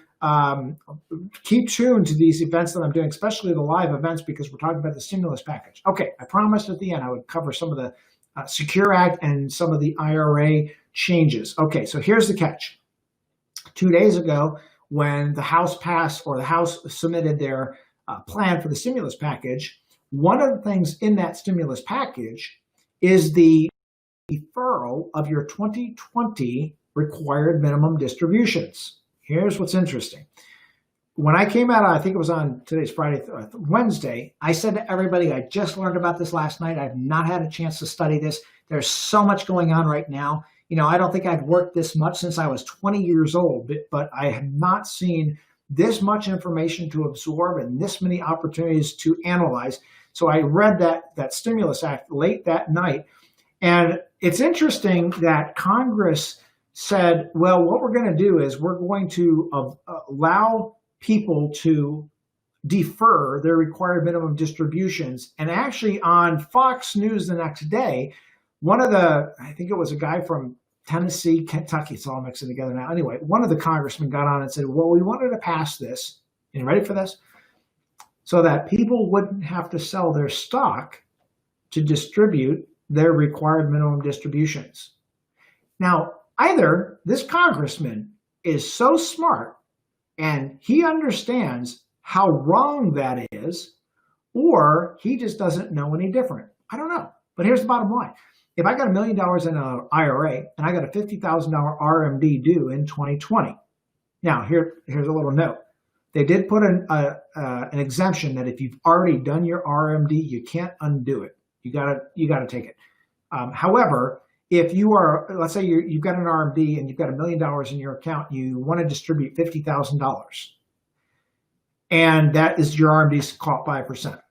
keep tuned to these events that I'm doing, especially the live events, because we're talking about the stimulus package. Okay, I promised at the end I would cover some of the Secure Act and some of the IRA changes. Okay, so here's the catch. 2 days ago, when the House passed, or the House submitted their plan for the stimulus package, one of the things in that stimulus package is the deferral of your 2020 required minimum distributions. Here's what's interesting. When I came out, I think it was on today's Friday, Wednesday, I said to everybody, I just learned about this last night. I've not had a chance to study this. There's so much going on right now. I don't think I'd worked this much since I was 20 years old, but I have not seen this much information to absorb and this many opportunities to analyze. So I read that Stimulus Act late that night. And it's interesting that Congress said, well, what we're going to do is we're going to allow people to defer their required minimum distributions. And actually on Fox News the next day, I think it was a guy from Tennessee, Kentucky, it's all mixing together now. Anyway, one of the congressmen got on and said, well, we wanted to pass this, you ready for this? So that people wouldn't have to sell their stock to distribute their required minimum distributions. Now, either this congressman is so smart and he understands how wrong that is, or he just doesn't know any different. I don't know. But here's the bottom line. If I got $1 million in an IRA and I got a $50,000 RMD due in 2020, now here's a little note. They did put an exemption that if you've already done your RMD, you can't undo it. You gotta take it. However, if you are, let's say you've got an RMD and you've got $1 million in your account, you want to distribute $50,000, and that is your RMD's caught 5%.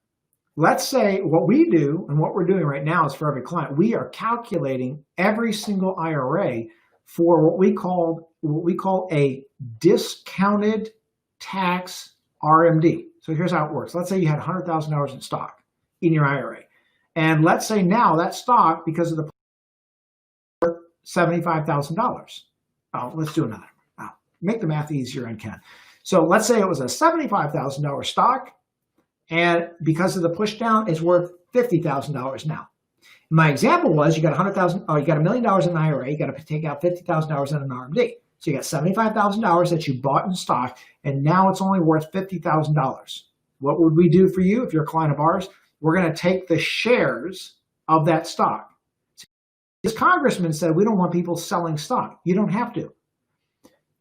Let's say what we do and what we're doing right now is for every client, we are calculating every single IRA for what we call a discounted tax RMD. So here's how it works. Let's say you had $100,000 in stock in your IRA. And let's say now that stock, because of the $75,000. Oh, let's do another. Make the math easier on Ken. So let's say it was a $75,000 stock, and because of the push down, it's worth $50,000 now. My example was you got $1 million in an IRA, you got to take out $50,000 in an RMD. So you got $75,000 that you bought in stock, and now it's only worth $50,000. What would we do for you if you're a client of ours? We're going to take the shares of that stock. This congressman said, we don't want people selling stock. You don't have to.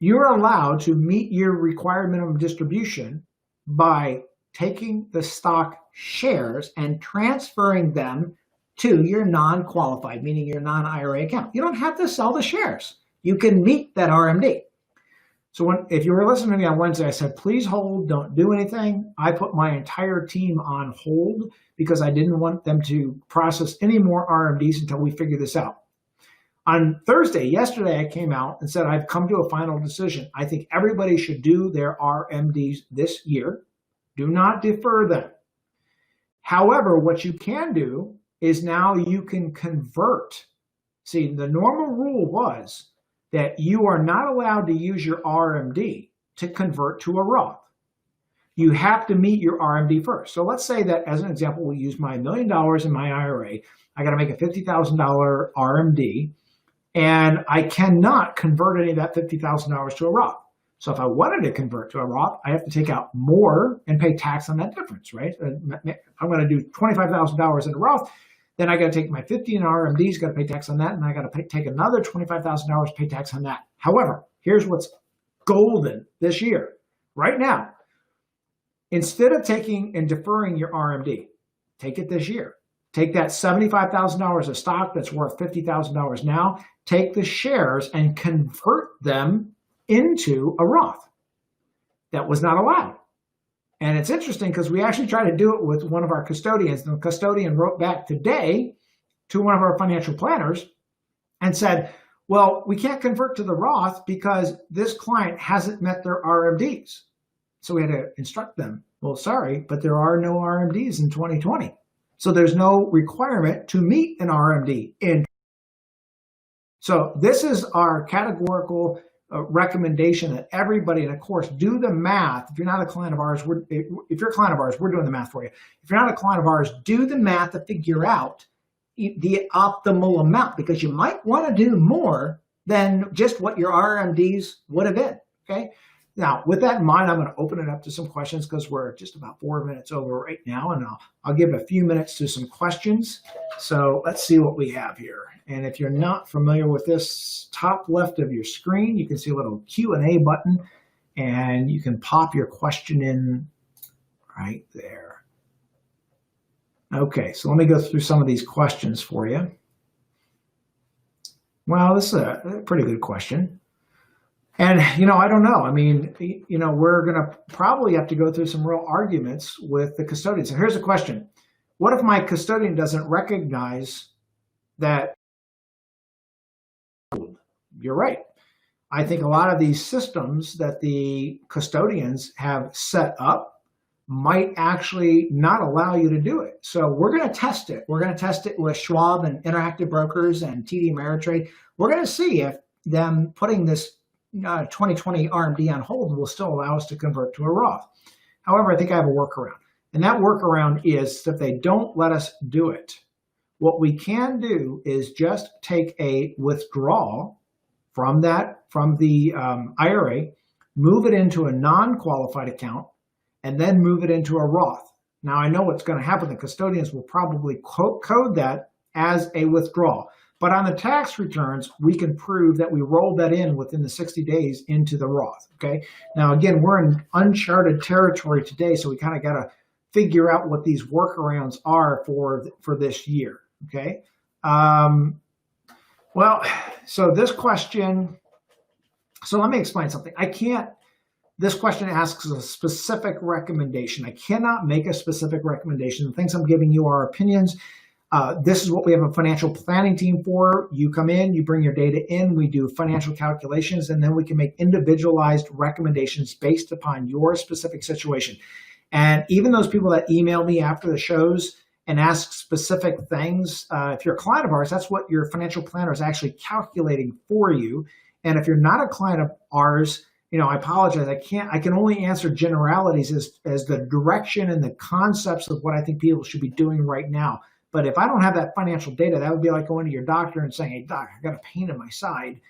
You're allowed to meet your required minimum distribution by taking the stock shares and transferring them to your non-qualified, meaning your non-IRA account. You don't have to sell the shares. You can meet that RMD. So if you were listening to me on Wednesday, I said, please hold, don't do anything. I put my entire team on hold because I didn't want them to process any more RMDs until we figure this out. On yesterday, I came out and said, I've come to a final decision. I think everybody should do their RMDs this year. Do not defer them. However, what you can do is now you can convert. See, the normal rule was that you are not allowed to use your RMD to convert to a Roth. You have to meet your RMD first. So let's say that, as an example, we use my $1 million in my IRA. I got to make a $50,000 RMD, and I cannot convert any of that $50,000 to a Roth. So if I wanted to convert to a Roth, I have to take out more and pay tax on that difference, right? I'm going to do $25,000 in a Roth. Then I got to take my 50 in RMDs, got to pay tax on that, and I got to take another $25,000, pay tax on that. However, here's what's golden this year. Right now, instead of taking and deferring your RMD, take it this year. Take that $75,000 of stock that's worth $50,000 now, take the shares and convert them into a Roth. That was not allowed. And it's interesting because we actually tried to do it with one of our custodians. And the custodian wrote back today to one of our financial planners and said, well, we can't convert to the Roth because this client hasn't met their RMDs. So we had to instruct them, well, sorry, but there are no RMDs in 2020. So there's no requirement to meet an RMD in. So this is our categorical recommendation that everybody, and of course, do the math. If you're not a client of ours, if you're a client of ours, we're doing the math for you. If you're not a client of ours, do the math to figure out the optimal amount, because you might want to do more than just what your RMDs would have been. Okay. Now, with that in mind, I'm going to open it up to some questions because we're just about 4 minutes over right now, and I'll give a few minutes to some questions. So let's see what we have here. And if you're not familiar with this, top left of your screen, you can see a little Q&A button, and you can pop your question in right there. Okay, so let me go through some of these questions for you. Well, this is a pretty good question. And, I don't know. I mean, we're going to probably have to go through some real arguments with the custodian. So here's a question. What if my custodian doesn't recognize that? You're right. I think a lot of these systems that the custodians have set up might actually not allow you to do it. So we're going to test it. We're going to test it with Schwab and Interactive Brokers and TD Ameritrade. We're going to see if them putting this 2020 RMD on hold will still allow us to convert to a Roth. However, I think I have a workaround. And that workaround is if they don't let us do it, what we can do is just take a withdrawal from the IRA, move it into a non-qualified account, and then move it into a Roth. Now, I know what's going to happen. The custodians will probably code that as a withdrawal. But on the tax returns, we can prove that we rolled that in within the 60 days into the Roth, okay? Now, again, we're in uncharted territory today, so we kind of got to figure out what these workarounds are for this year, okay? Well, so this question, so let me explain something. This question asks a specific recommendation. I cannot make a specific recommendation. The things I'm giving you are opinions. This is what we have a financial planning team for. You come in, you bring your data in, we do financial calculations, and then we can make individualized recommendations based upon your specific situation. And even those people that email me after the shows and ask specific things, if you're a client of ours, that's what your financial planner is actually calculating for you. And if you're not a client of ours, I apologize. I can only answer generalities as the direction and the concepts of what I think people should be doing right now. But if I don't have that financial data, that would be like going to your doctor and saying, hey, doc, I got a pain in my side.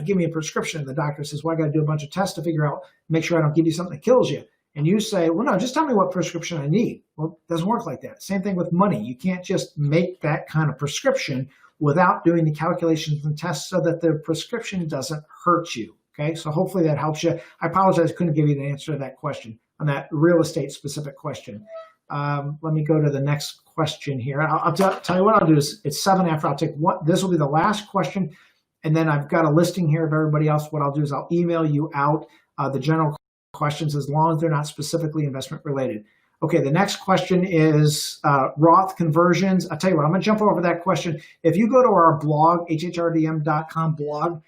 Give me a prescription. And the doctor says, well, I got to do a bunch of tests to figure out, make sure I don't give you something that kills you. And you say, well, no, just tell me what prescription I need. Well, it doesn't work like that. Same thing with money. You can't just make that kind of prescription without doing the calculations and tests so that the prescription doesn't hurt you. Okay, so hopefully that helps you. I apologize, I couldn't give you the answer to that question, on that real estate specific question. Let me go to the next question here. I'll tell you what I'll do is it's 7 after. I'll take one. This will be the last question, and then I've got a listing here of everybody else. What I'll do is I'll email you out the general questions as long as they're not specifically investment related. Okay, the next question is Roth conversions. I'll tell you what, I'm going to jump over that question. If you go to our blog, hhrdm.com blog,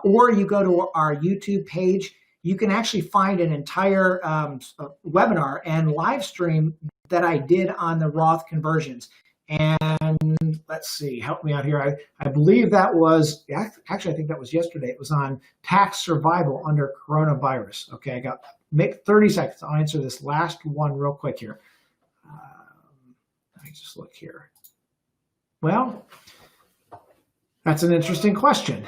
or you go to our YouTube page, you can actually find an entire webinar and live stream that I did on the Roth conversions. And let's see, help me out here. I believe that was, actually, I think that was yesterday. It was on tax survival under coronavirus. Okay, make 30 seconds. I'll answer this last one real quick here. Let me just look here. Well, that's an interesting question.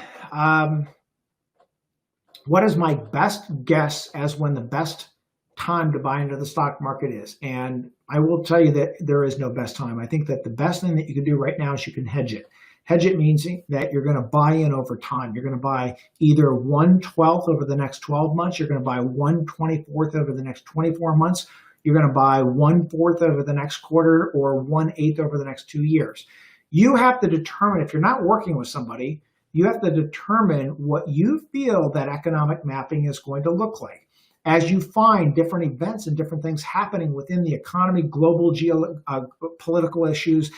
What is my best guess as when the best time to buy into the stock market is? And I will tell you that there is no best time. I think that the best thing that you can do right now is you can hedge it. Hedge it means that you're going to buy in over time. You're going to buy either 1/12 over the next 12 months. You're going to buy 1/24 over the next 24 months. You're going to buy 1/4 over the next quarter or 1/8 over the next 2 years. You have to determine, if you're not working with somebody, you have to determine what you feel that economic mapping is going to look like. As you find different events and different things happening within the economy, global geopolitical issues,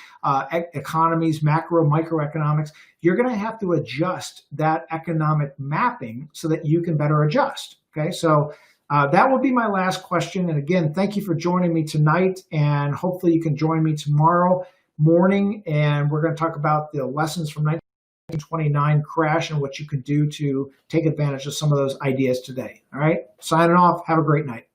economies, macro, microeconomics, you're going to have to adjust that economic mapping so that you can better adjust. Okay, so that will be my last question. And again, thank you for joining me tonight. And hopefully you can join me tomorrow morning. And we're going to talk about the lessons from 1929 crash and what you can do to take advantage of some of those ideas today. All right, signing off. Have a great night.